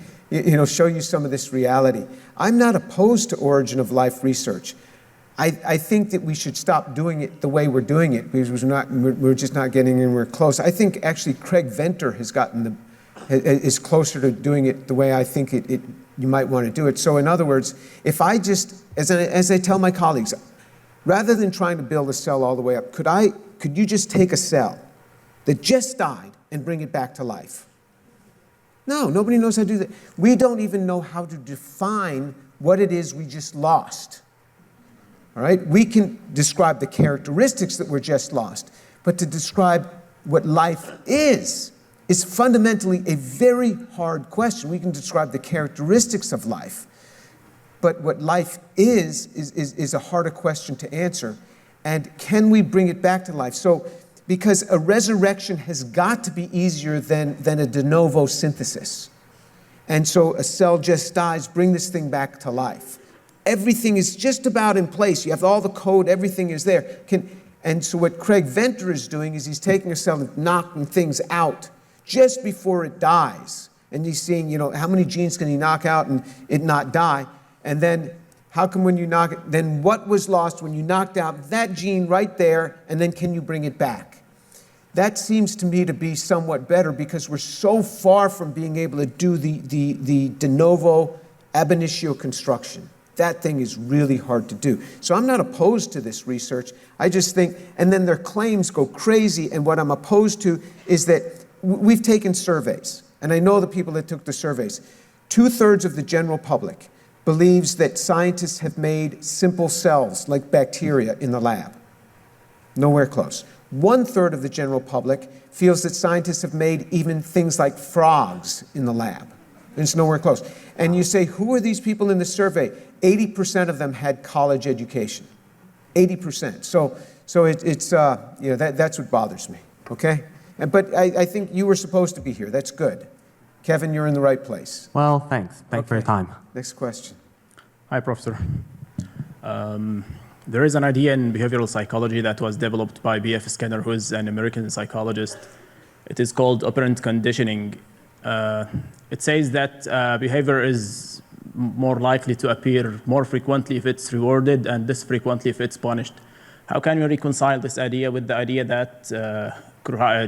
show you some of this reality. I'm not opposed to origin of life research. I think that we should stop doing it the way we're doing it because we're just not getting anywhere close. I think actually Craig Venter is closer to doing it the way I think you might want to do it. So in other words, if I just, as I tell my colleagues, rather than trying to build a cell all the way up, could you just take a cell that just died and bring it back to life? No, nobody knows how to do that. We don't even know how to define what it is we just lost. All right? We can describe the characteristics that were just lost, but to describe what life is fundamentally a very hard question. We can describe the characteristics of life, but what life is a harder question to answer. And can we bring it back to life? So, because a resurrection has got to be easier than a de novo synthesis. And so a cell just dies, bring this thing back to life. Everything is just about in place. You have all the code, everything is there. And so what Craig Venter is doing is he's taking a cell and knocking things out just before it dies. And he's seeing, how many genes can he knock out and it not die? And then how come when you knock it, then what was lost when you knocked out that gene right there, and then can you bring it back? That seems to me to be somewhat better because we're so far from being able to do the de novo ab initio construction. That thing is really hard to do. So I'm not opposed to this research. I just think, and then their claims go crazy, and what I'm opposed to is that we've taken surveys, and I know the people that took the surveys. 2/3 of the general public believes that scientists have made simple cells like bacteria in the lab. Nowhere close. 1/3 of the general public feels that scientists have made even things like frogs in the lab. And it's nowhere close. And you say, who are these people in the survey? 80% of them had college education. 80%. So that's what bothers me, okay? But I think you were supposed to be here. That's good. Kevin, you're in the right place. Well, thanks. Thanks for your time. Next question. Hi, Professor. There is an idea in behavioral psychology that was developed by B.F. Skinner, who is an American psychologist. It is called operant conditioning. It says that behavior is more likely to appear more frequently if it's rewarded and less frequently if it's punished. How can we reconcile this idea with the idea that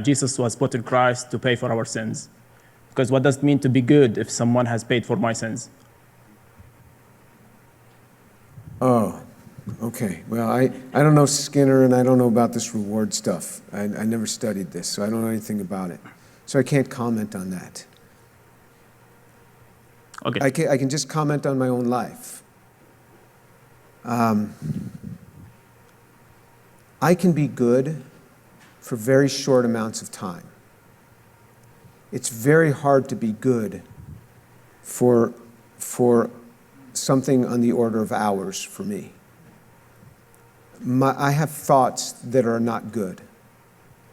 Jesus was put in Christ to pay for our sins? Because what does it mean to be good if someone has paid for my sins? Oh, okay. Well, I don't know Skinner, and I don't know about this reward stuff. I never studied this, so I don't know anything about it. So I can't comment on that. Okay. I can just comment on my own life. I can be good for very short amounts of time. It's very hard to be good for something on the order of hours for me. I have thoughts that are not good.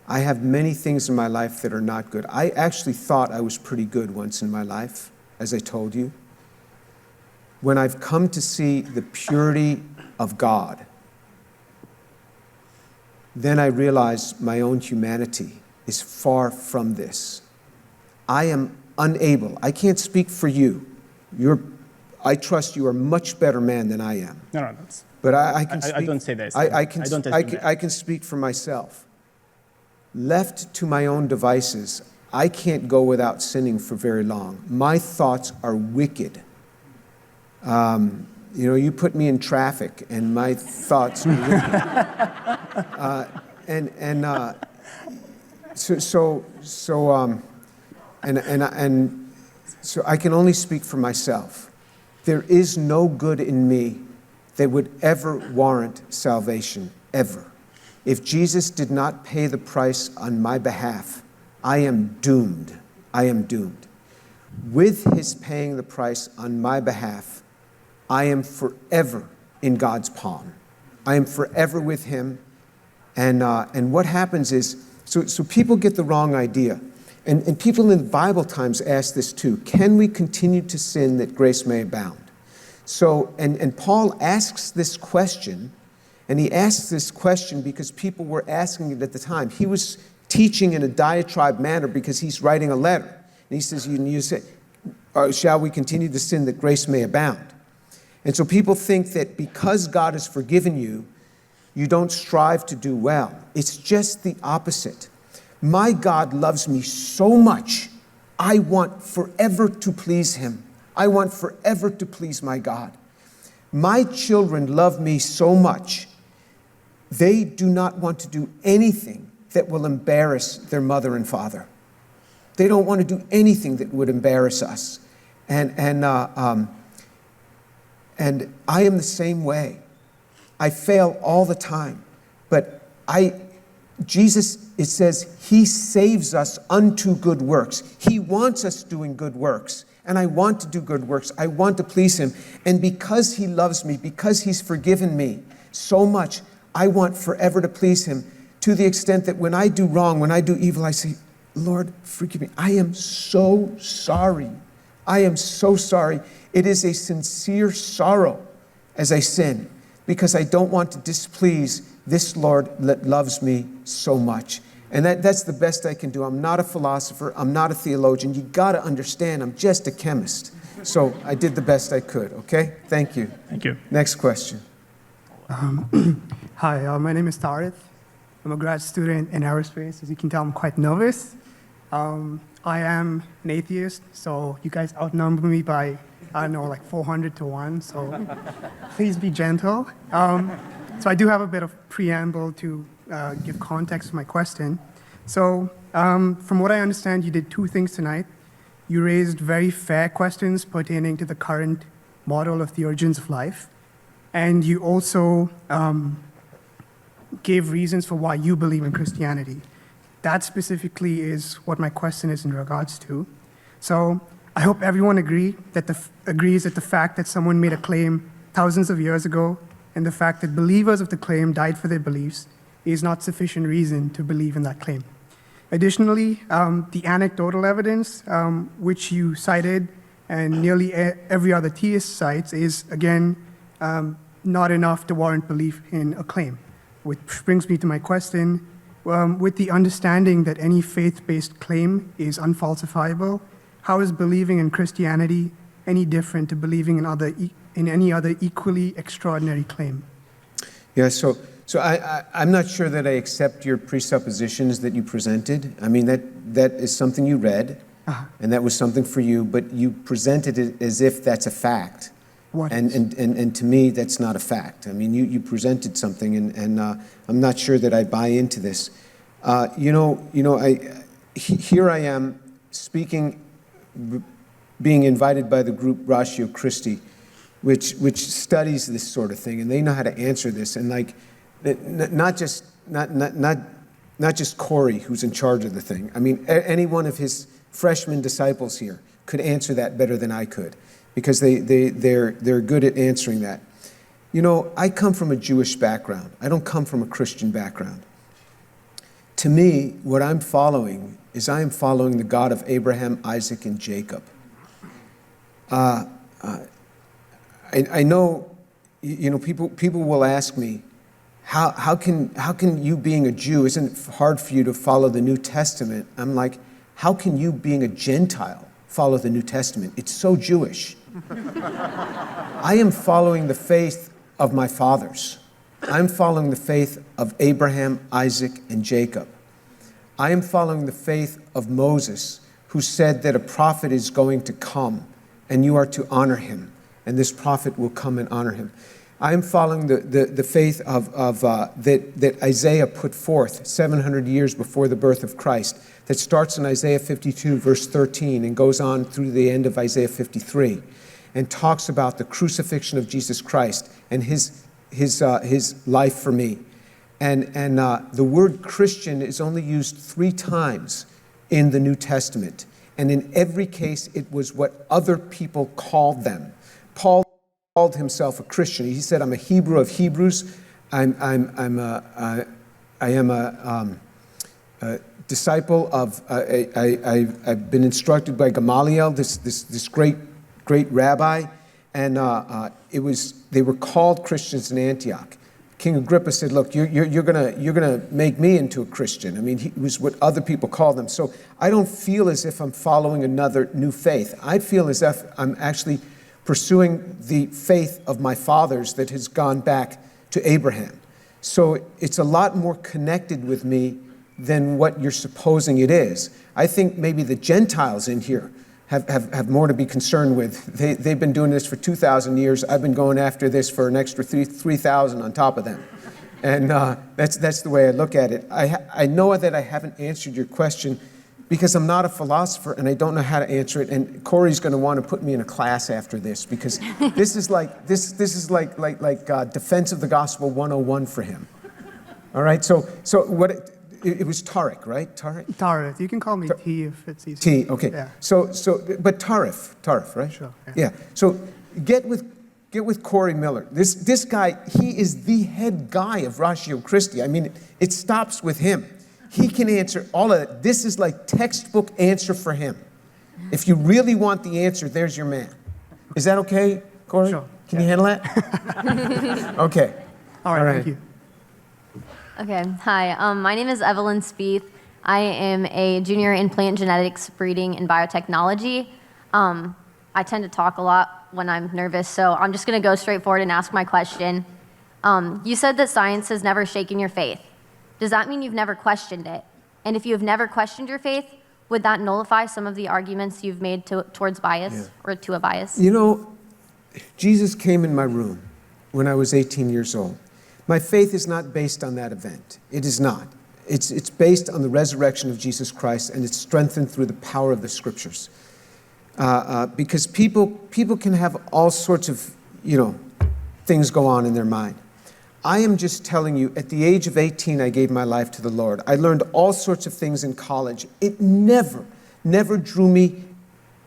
I have many things in my life that are not good. I actually thought I was pretty good once in my life, as I told you. When I've come to see the purity of God, then I realize my own humanity is far from this. I am unable. I can't speak for you. I trust you are a much better man than I am. No, that's. But I can speak. I don't say this. I can speak for myself. Left to my own devices, I can't go without sinning for very long. My thoughts are wicked. You put me in traffic, and my thoughts are wicked. So I can only speak for myself. There is no good in me that would ever warrant salvation, ever. If Jesus did not pay the price on my behalf, I am doomed. I am doomed. With his paying the price on my behalf, I am forever in God's palm. I am forever with him. And what happens is, so people get the wrong idea. And people in Bible times ask this too. Can we continue to sin that grace may abound? So, and Paul asks this question, and he asks this question because people were asking it at the time. He was teaching in a diatribe manner because he's writing a letter. And he says, you say, shall we continue to sin that grace may abound? And so people think that because God has forgiven you, you don't strive to do well. It's just the opposite. My God loves me so much, I want forever to please him. I want forever to please my God. My children love me so much, they do not want to do anything that will embarrass their mother and father. They don't want to do anything that would embarrass us. And I am the same way. I fail all the time. But Jesus, it says, he saves us unto good works. He wants us doing good works. And I want to do good works. I want to please him. And because he loves me, because he's forgiven me so much, I want forever to please him, to the extent that when I do wrong, when I do evil, I say, Lord, forgive me. I am so sorry. I am so sorry. It is a sincere sorrow. as I sin, because I don't want to displease this Lord that loves me so much. And that's the best I can do. I'm not a philosopher. I'm not a theologian. You got to understand, I'm just a chemist. So I did the best I could, okay? Thank you. Thank you. Next question. Hi, my name is Tarith. I'm a grad student in aerospace. As you can tell, I'm quite nervous. I am an atheist, so you guys outnumber me by, I don't know, like 400 to 1, so please be gentle. So I do have a bit of preamble to give context to my question. So from what I understand, you did two things tonight. You raised very fair questions pertaining to the current model of the origins of life, and you also gave reasons for why you believe in Christianity. That specifically is what my question is in regards to. So I hope everyone agrees that the fact that someone made a claim thousands of years ago and the fact that believers of the claim died for their beliefs is not sufficient reason to believe in that claim. Additionally, the anecdotal evidence which you cited and nearly every other theist cites is, again, not enough to warrant belief in a claim, which brings me to my question. With the understanding that any faith-based claim is unfalsifiable, how is believing in Christianity any different to believing in any other equally extraordinary claim? Yeah, so I'm not sure that I accept your presuppositions that you presented. I mean, that is something you read, and that was something for you, but you presented it as if that's a fact. And to me, that's not a fact. I mean, you presented something, and I'm not sure that I buy into this. Here I am speaking, being invited by the group Ratio Christi, which studies this sort of thing, and they know how to answer this. And like, not just Corey, who's in charge of the thing. I mean, any one of his freshman disciples here could answer that better than I could, because they're good at answering that. You know, I come from a Jewish background. I don't come from a Christian background. To me, what I'm following is I am following the God of Abraham, Isaac, and Jacob. I know, people will ask me, how can you being a Jew, isn't it hard for you to follow the New Testament? I'm like, how can you being a Gentile follow the New Testament? It's so Jewish. I am following the faith of my fathers. I'm following the faith of Abraham, Isaac, and Jacob. I am following the faith of Moses, who said that a prophet is going to come, and you are to honor him, and this prophet will come and honor him. I am following the faith that Isaiah put forth 700 years before the birth of Christ, that starts in Isaiah 52, verse 13, and goes on through the end of Isaiah 53, and talks about the crucifixion of Jesus Christ and his life for me. And the word Christian is only used 3 times in the New Testament. And in every case, it was what other people called them. Paul called himself a Christian. He said, I'm a Hebrew of Hebrews. I am a disciple of, I've been instructed by Gamaliel, this great rabbi. And they were called Christians in Antioch. King Agrippa said, look, you're gonna make me into a Christian. I mean, it was what other people called them. So I don't feel as if I'm following another new faith. I feel as if I'm actually pursuing the faith of my fathers that has gone back to Abraham. So it's a lot more connected with me than what you're supposing it is. I think maybe the Gentiles in here have more to be concerned with. They've been doing this for 2,000 years. I've been going after this for an extra 3,000 on top of them. And that's the way I look at it. I know that I haven't answered your question because I'm not a philosopher and I don't know how to answer it. And Corey's going to want to put me in a class after this because this is like defense of the gospel 101 for him. All right. So what? It was Tariq, right? Tarif. You can call me T if it's easy. T, okay. Yeah. But Tarif, right? Sure. Yeah. So get with Corey Miller. This guy, he is the head guy of Ratio Christi. I mean, it stops with him. He can answer all of it. This is like textbook answer for him. If you really want the answer, there's your man. Is that okay, Corey? Sure. Can you handle that? Okay. All right, thank you. Okay, hi. My name is Evelyn Spieth. I am a junior in plant genetics, breeding, and biotechnology. I tend to talk a lot when I'm nervous, so I'm just going to go straight forward and ask my question. You said that science has never shaken your faith. Does that mean you've never questioned it? And if you have never questioned your faith, would that nullify some of the arguments you've made towards bias or to a bias? You know, Jesus came in my room when I was 18 years old. My faith is not based on that event. It is not. It's based on the resurrection of Jesus Christ, and it's strengthened through the power of the Scriptures. Because people can have all sorts of, things go on in their mind. I am just telling you, at the age of 18, I gave my life to the Lord. I learned all sorts of things in college. It never drew me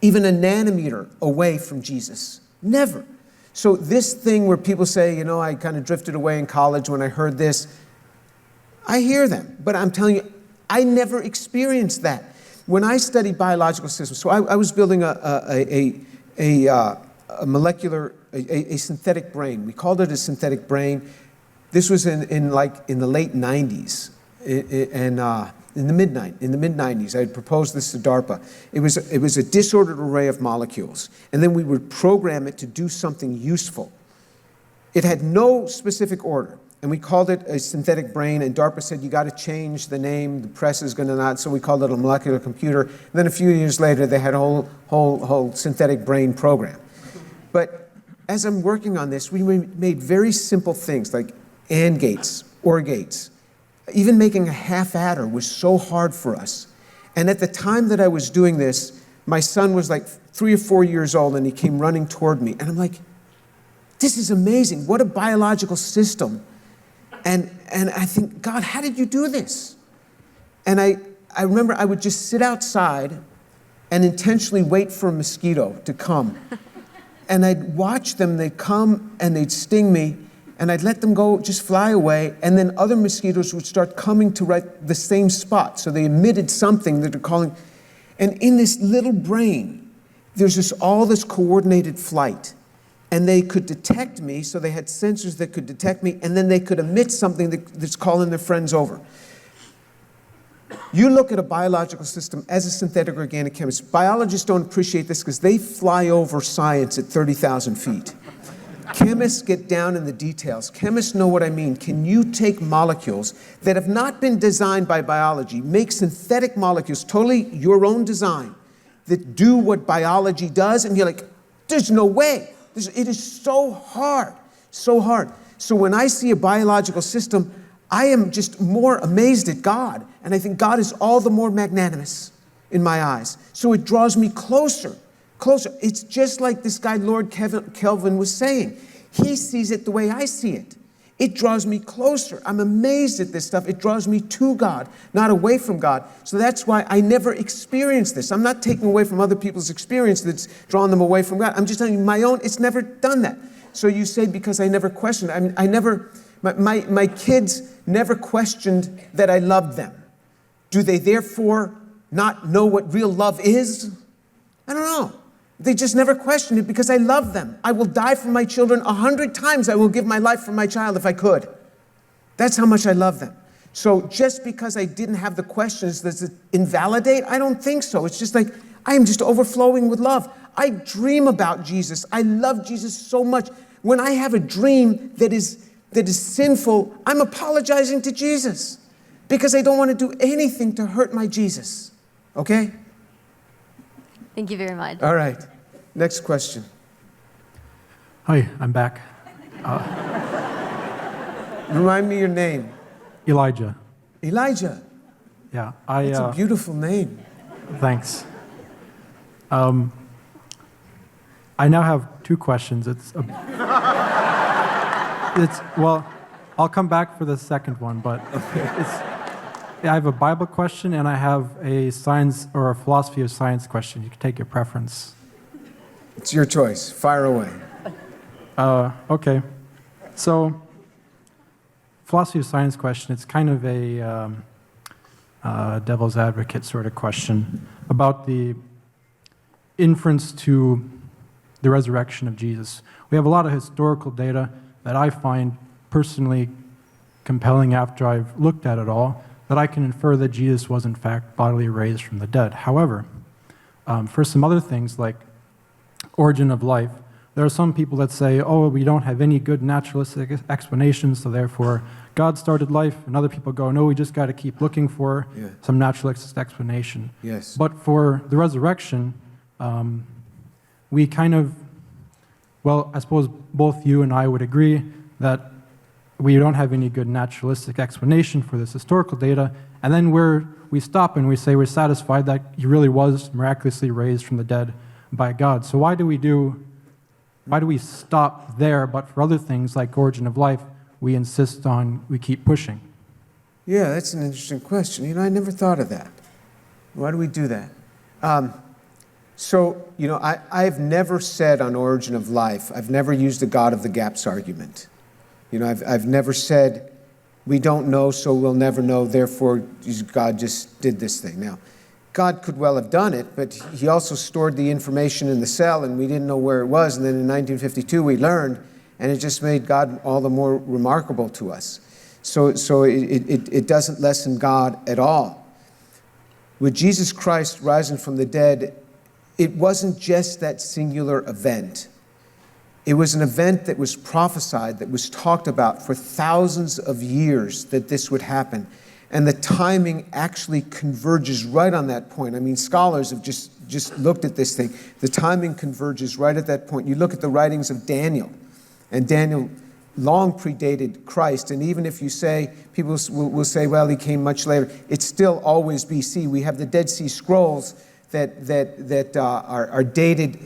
even a nanometer away from Jesus. Never. So this thing where people say, I kind of drifted away in college when I heard this, I hear them. But I'm telling you, I never experienced that. When I studied biological systems, so I was building a molecular, a synthetic brain. We called it a synthetic brain. This was in the late 90s, and in the mid-90s. I had proposed this to DARPA. It was a disordered array of molecules, and then we would program it to do something useful. It had no specific order, and we called it a synthetic brain, and DARPA said, you got to change the name, the press is going to not, so we called it a molecular computer. And then a few years later, they had a whole synthetic brain program. But as I'm working on this, we made very simple things like AND gates, OR gates. Even making a half adder was so hard for us. And at the time that I was doing this, my son was like 3 or 4 years old, and he came running toward me. And I'm like, this is amazing. What a biological system. And I think, God, how did you do this? And I remember I would just sit outside and intentionally wait for a mosquito to come. And I'd watch them. They'd come and they'd sting me. And I'd let them go, just fly away, and then other mosquitoes would start coming to right the same spot. So they emitted something that they're calling, and in this little brain, there's all this coordinated flight. And they could detect me, so they had sensors that could detect me, and then they could emit something that's calling their friends over. You look at a biological system as a synthetic organic chemist. Biologists don't appreciate this because they fly over science at 30,000 feet. Chemists get down in the details. Chemists know what I mean. Can you take molecules that have not been designed by biology, make synthetic molecules, totally your own design, that do what biology does, and you're like, there's no way. It is so hard, so hard. So when I see a biological system, I am just more amazed at God, and I think God is all the more magnanimous in my eyes. So it draws me closer. It's just like this guy, Lord Kelvin, was saying. He sees it the way I see it. It draws me closer. I'm amazed at this stuff. It draws me to God, not away from God. So that's why I never experienced this. I'm not taking away from other people's experience that's drawn them away from God. I'm just telling you my own, it's never done that. So you say because I never questioned. I never, my kids never questioned that I loved them. Do they therefore not know what real love is? I don't know. They just never questioned it because I love them. I will die for my children 100 times. I will give my life for my child if I could. That's how much I love them. So just because I didn't have the questions, does it invalidate? I don't think so. It's just like, I am just overflowing with love. I dream about Jesus. I love Jesus so much. When I have a dream that is sinful, I'm apologizing to Jesus because I don't want to do anything to hurt my Jesus. Okay? Thank you very much. All right. Next question. Hi, I'm back. Remind me your name. Elijah. Elijah. Yeah, That's a beautiful name. Thanks. I now have 2 questions. Well, I'll come back for the second one, but I have a Bible question and I have a science or a philosophy of science question. You can take your preference. It's your choice. Fire away. Okay. So, philosophy of science question, it's kind of a devil's advocate sort of question about the inference to the resurrection of Jesus. We have a lot of historical data that I find personally compelling after I've looked at it all, that I can infer that Jesus was in fact bodily raised from the dead. However, for some other things like origin of life, there are some people that say, oh, we don't have any good naturalistic explanations, so therefore God started life, and other people go, no, we just got to keep looking for some naturalistic explanation. Yes. But for the resurrection, we kind of, well, I suppose both you and I would agree that we don't have any good naturalistic explanation for this historical data, and then we stop and we say we're satisfied that he really was miraculously raised from the dead by God. So why do we stop there, but for other things like origin of life, we insist on, we keep pushing? Yeah, that's an interesting question. You know, I never thought of that. Why do we do that? So, you know, I've never said on origin of life, I've never used the God of the gaps argument. You know, I've never said, we don't know, so we'll never know, therefore God just did this thing. Now, God could well have done it, but he also stored the information in the cell and we didn't know where it was, and then in 1952 we learned, and it just made God all the more remarkable to us. So it doesn't lessen God at all. With Jesus Christ rising from the dead, it wasn't just that singular event. It was an event that was prophesied, that was talked about for thousands of years that this would happen. And the timing actually converges right on that point. I mean, scholars have just looked at this thing. The timing converges right at that point. You look at the writings of Daniel, and Daniel long predated Christ. And even if you say, people will say, well, he came much later, it's still always BC. We have the Dead Sea Scrolls that are dated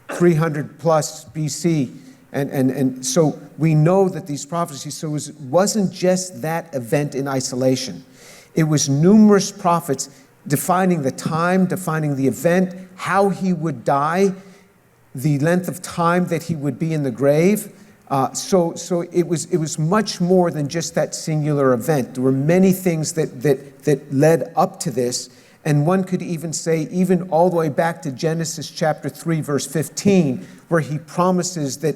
300 plus BC. And so we know that these prophecies, so it wasn't just that event in isolation. It was numerous prophets defining the time, defining the event, how he would die, the length of time that he would be in the grave. So it was much more than just that singular event. There were many things that led up to this. And one could even say, even all the way back to Genesis chapter 3, verse 15, where he promises that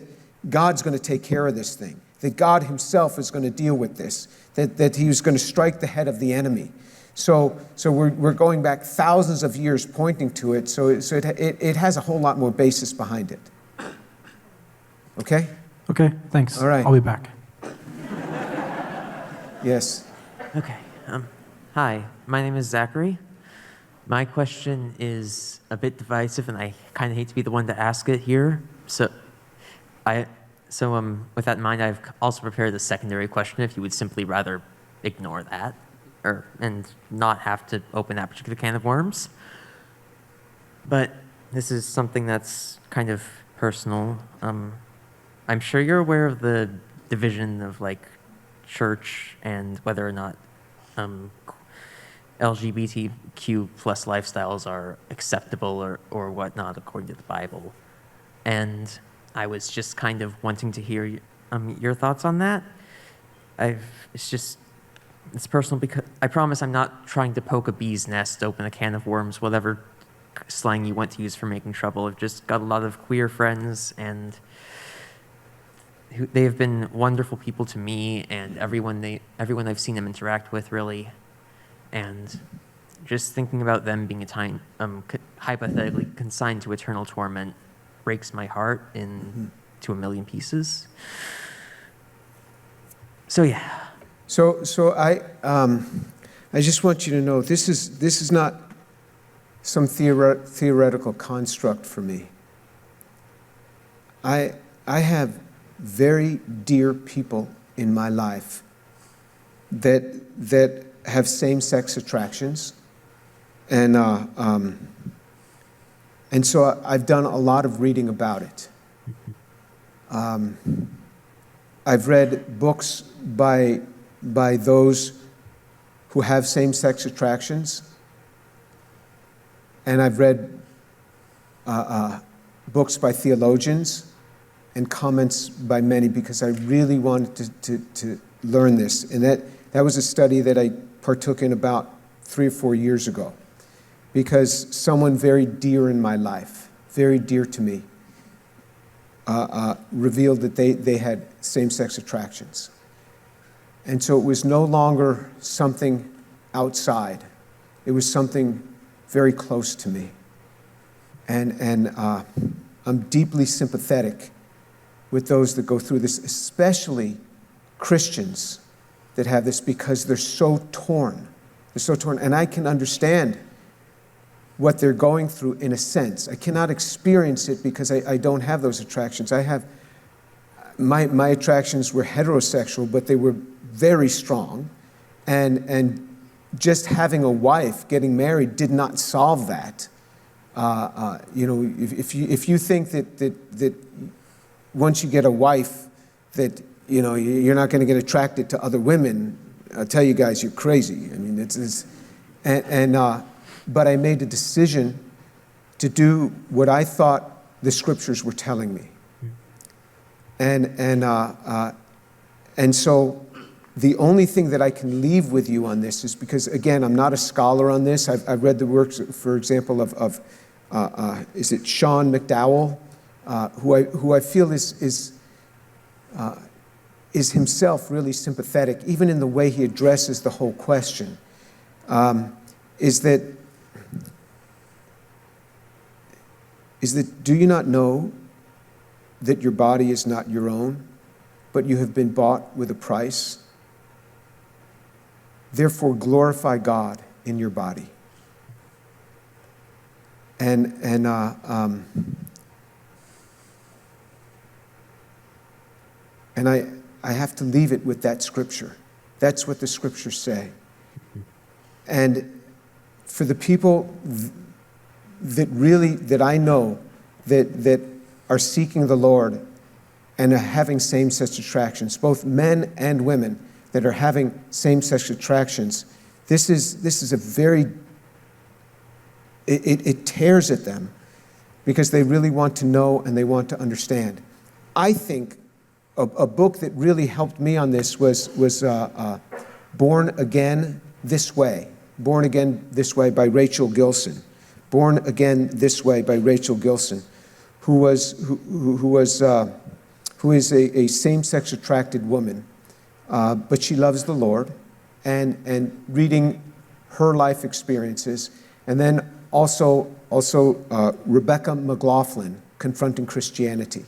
God's going to take care of this thing, that God himself is going to deal with this, that he was going to strike the head of the enemy. So we're going back thousands of years pointing to it, so it has a whole lot more basis behind it. Okay? Okay, thanks. All right. I'll be back. Yes. Okay. Hi, my name is Zachary. My question is a bit divisive, and I kind of hate to be the one to ask it here. So with that in mind, I've also prepared a secondary question if you would simply rather ignore that and not have to open that particular can of worms. But this is something that's kind of personal. I'm sure you're aware of the division of like church and whether or not LGBTQ plus lifestyles are acceptable or whatnot according to the Bible. And I was just kind of wanting to hear your thoughts on that. It's personal because I promise I'm not trying to poke a bee's nest, open a can of worms, whatever slang you want to use for making trouble. I've just got a lot of queer friends, and they have been wonderful people to me and everyone I've seen them interact with, really. And just thinking about them being hypothetically consigned to eternal torment breaks my heart to a million pieces. So yeah. So I just want you to know this is not some theoretical construct for me. I have very dear people in my life that have same-sex attractions, and so I've done a lot of reading about it. I've read books by those who have same-sex attractions, and I've read books by theologians and comments by many because I really wanted to learn this, and that was a study that I partook in about 3 or 4 years ago, because someone very dear in my life, very dear to me, revealed that they had same-sex attractions. And so it was no longer something outside. It was something very close to me. And I'm deeply sympathetic with those that go through this, especially Christians that have this, because they're so torn. They're so torn. And I can understand what they're going through in a sense. I cannot experience it because I don't have those attractions. I have, my attractions were heterosexual, but they were very strong. And just having a wife, getting married, did not solve that. You know, if you think that once you get a wife that, you know, you're not going to get attracted to other women, I'll tell you guys, you're crazy. I mean, but I made a decision to do what I thought the scriptures were telling me. And so the only thing that I can leave with you on this is because, again, I'm not a scholar on this. I've read the works, for example, of is it Sean McDowell, who I feel is himself really sympathetic, even in the way he addresses the whole question, is that do you not know that your body is not your own, but you have been bought with a price? Therefore, glorify God in your body. And I have to leave it with that scripture. That's what the scriptures say. And for the people that I know that are seeking the Lord and are having same-sex attractions, both men and women that are having same-sex attractions, this is a very, it tears at them because they really want to know and they want to understand. I think a book that really helped me on this was Born Again This Way. Born Again This Way by Rachel Gilson. Born Again This Way by Rachel Gilson, who is a same-sex attracted woman, but she loves the Lord, and reading her life experiences, and then also Rebecca McLaughlin, Confronting Christianity.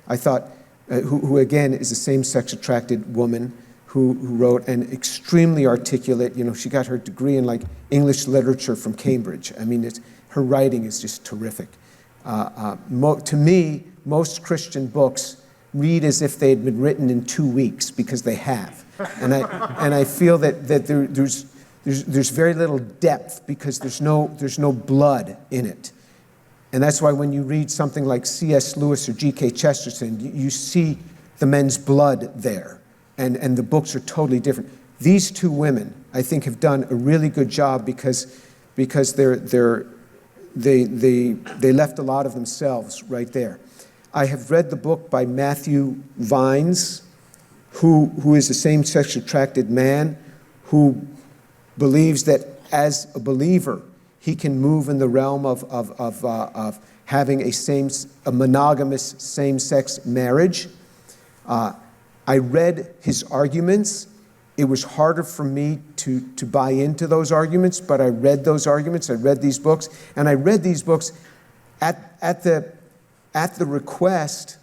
I thought, who again is a same-sex attracted woman who wrote, and extremely articulate. You know, she got her degree in like English literature from Cambridge. I mean, her writing is just terrific. To me, most Christian books read as if they had been written in 2 weeks, because they have. And I feel that there's very little depth because there's no blood in it. And that's why when you read something like C.S. Lewis or G.K. Chesterton, you see the men's blood there. And the books are totally different. These two women, I think, have done a really good job because they left a lot of themselves right there. I have read the book by Matthew Vines, who is a same-sex attracted man who believes that as a believer he can move in the realm of having a monogamous same-sex marriage. I read his arguments. It was harder for me to buy into those arguments, but I read those arguments. I read these books, and I read these books at the request,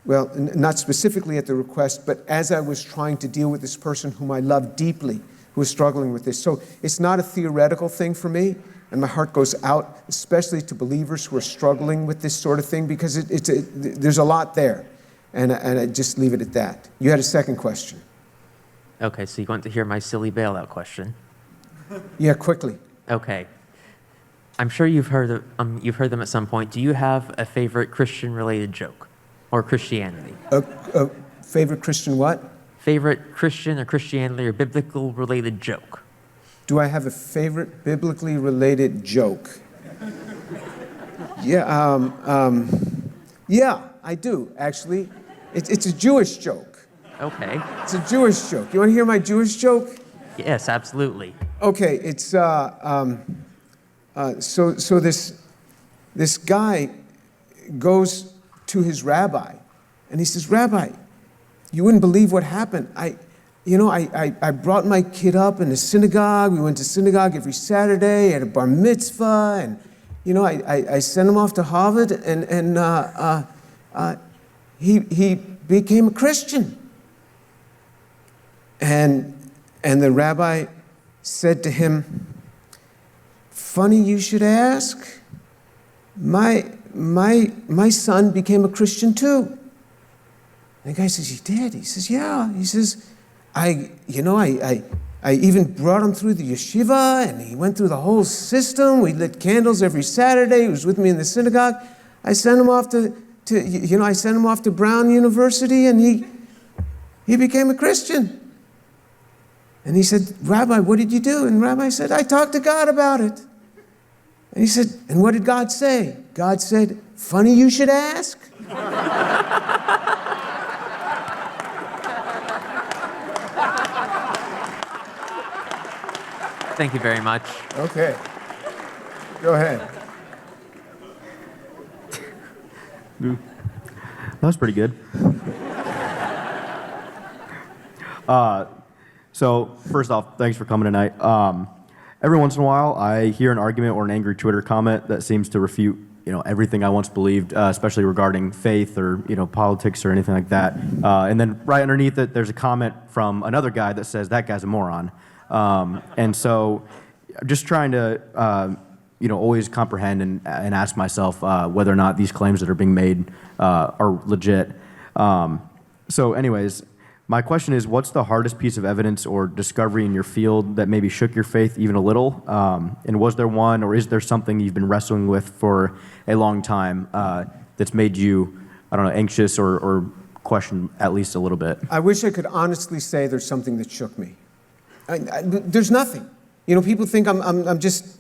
well, not specifically at the request, but as I was trying to deal with this person whom I love deeply, who was struggling with this. So it's not a theoretical thing for me, and my heart goes out, especially to believers who are struggling with this sort of thing, because there's a lot there. And I just leave it at that. You had a second question. Okay, so you want to hear my silly bailout question? Yeah, quickly. Okay. I'm sure you've heard them at some point. Do you have a favorite Christian-related joke or Christianity? A favorite Christian what? Favorite Christian or Christianity or biblical-related joke. Do I have a favorite biblically related joke? Yeah, yeah, I do, actually. It's a Jewish joke. Okay. It's a Jewish joke. You want to hear my Jewish joke? Yes, absolutely. Okay, it's so this guy goes to his rabbi. And he says, Rabbi, you wouldn't believe what happened. I brought my kid up in the synagogue. We went to synagogue every Saturday, at a bar mitzvah, and I sent him off to Harvard, and he became a Christian. And the rabbi said to him, funny you should ask. My son became a Christian too. And the guy says, he did? He says, yeah. He says, I even brought him through the yeshiva, and he went through the whole system. We lit candles every Saturday. He was with me in the synagogue. I sent him off to Brown University, and he became a Christian. And he said, Rabbi, what did you do? And Rabbi said, I talked to God about it. And he said, and what did God say? God said, funny you should ask. Thank you very much. Okay. Go ahead. That was pretty good. So first off, thanks for coming tonight. Every once in a while, I hear an argument or an angry Twitter comment that seems to refute, everything I once believed, especially regarding faith or, politics or anything like that. And then right underneath it, there's a comment from another guy that says that guy's a moron. And so I'm just trying to, always comprehend and ask myself whether or not these claims that are being made are legit. So anyways, my question is, what's the hardest piece of evidence or discovery in your field that maybe shook your faith even a little? And was there one, or is there something you've been wrestling with for a long time that's made you, anxious or question at least a little bit? I wish I could honestly say there's something that shook me. There's nothing. People think I'm just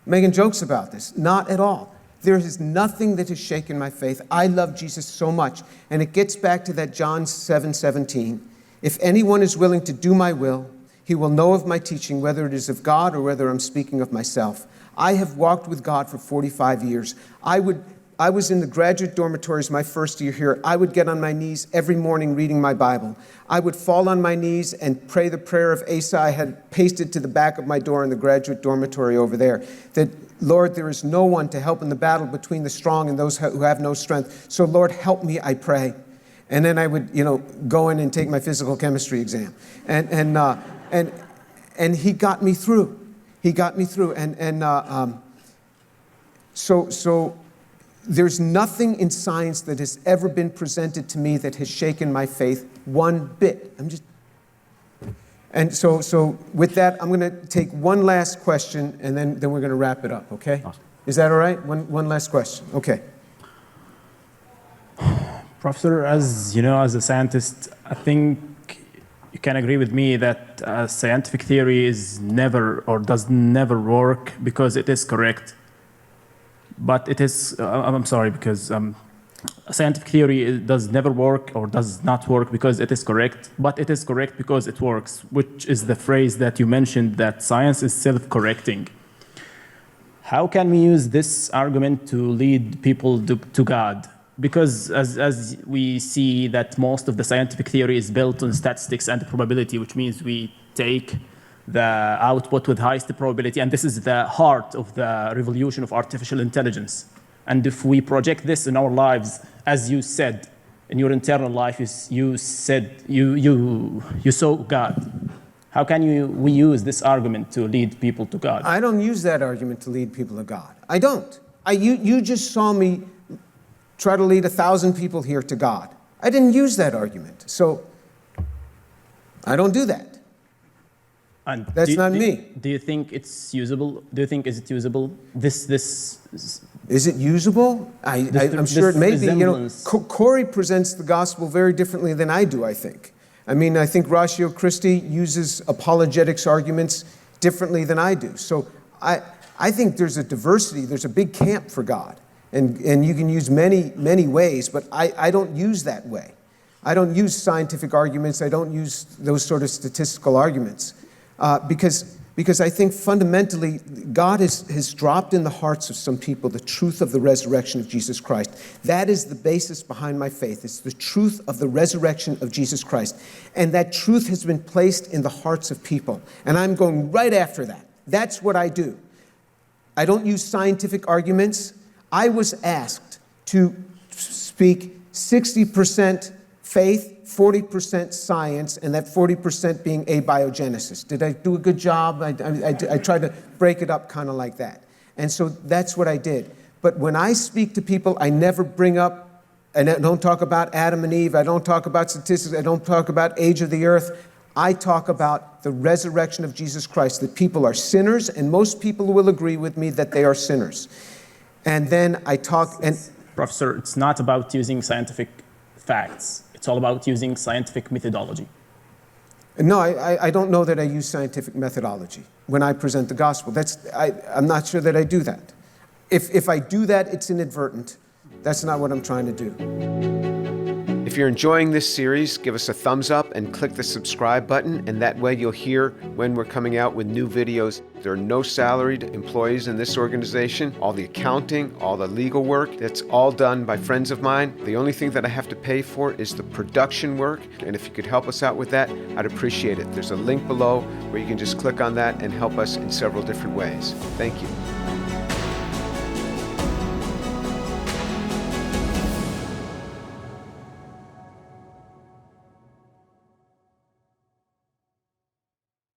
making jokes about this. Not at all. There is nothing that has shaken my faith. I love Jesus so much. And it gets back to that John 7:17. If anyone is willing to do my will, he will know of my teaching, whether it is of God or whether I'm speaking of myself. I have walked with God for 45 years. I was in the graduate dormitories my first year here. I would get on my knees every morning reading my Bible. I would fall on my knees and pray the prayer of Asa I had pasted to the back of my door in the graduate dormitory over there, that, Lord, there is no one to help in the battle between the strong and those who have no strength. So, Lord, help me, I pray. And then I would, go in and take my physical chemistry exam. And he got me through. He got me through. So there's nothing in science that has ever been presented to me that has shaken my faith one bit. And so with that, I'm going to take one last question, and then we're going to wrap it up, okay? Awesome. Is that all right? One last question. Okay. Professor, as a scientist, I think you can agree with me that scientific theory is never or does never work because it is correct. But it is, I'm sorry, because scientific theory does never work or does not work because it is correct, but it is correct because it works, which is the phrase that you mentioned, that science is self-correcting. How can we use this argument to lead people to God? Because as we see that most of the scientific theory is built on statistics and probability, which means we take the output with highest probability, and this is the heart of the revolution of artificial intelligence. And if we project this in our lives, as you said, in your internal life, you said you saw God. How can we use this argument to lead people to God? I don't use that argument to lead people to God. I don't. You just saw me try to lead 1,000 people here to God. I didn't use that argument. So I don't do that. And That's not me. Do you think it's usable? Do you think is it usable? Is it usable? I'm sure it may be. Corey presents the gospel very differently than I do, I think. I think Ratio Christi uses apologetics arguments differently than I do. So I think there's a diversity, there's a big camp for God. And you can use many ways, but I don't use that way. I don't use scientific arguments. I don't use those sort of statistical arguments. Because Because I think fundamentally, God has dropped in the hearts of some people the truth of the resurrection of Jesus Christ. That is the basis behind my faith. It's the truth of the resurrection of Jesus Christ. And that truth has been placed in the hearts of people. And I'm going right after that. That's what I do. I don't use scientific arguments. I was asked to speak 60% faith, 40% science, and that 40% being abiogenesis. Did I do a good job? I tried to break it up kind of like that. And so that's what I did. But when I speak to people, I never bring up, and I don't talk about Adam and Eve, I don't talk about statistics, I don't talk about age of the earth. I talk about the resurrection of Jesus Christ, that people are sinners, and most people will agree with me that they are sinners. And then I talk, and Professor, it's not about using scientific facts. It's all about using scientific methodology. no, I don't know that I use scientific methodology when I present the gospel. I'm not sure that I do that. If I do that, it's inadvertent. That's not what I'm trying to do. If you're enjoying this series, give us a thumbs up and click the subscribe button, and that way you'll hear when we're coming out with new videos. There are no salaried employees in this organization. All the accounting, all the legal work, that's all done by friends of mine. The only thing that I have to pay for is the production work, and if you could help us out with that, I'd appreciate it. There's a link below where you can just click on that and help us in several different ways. Thank you.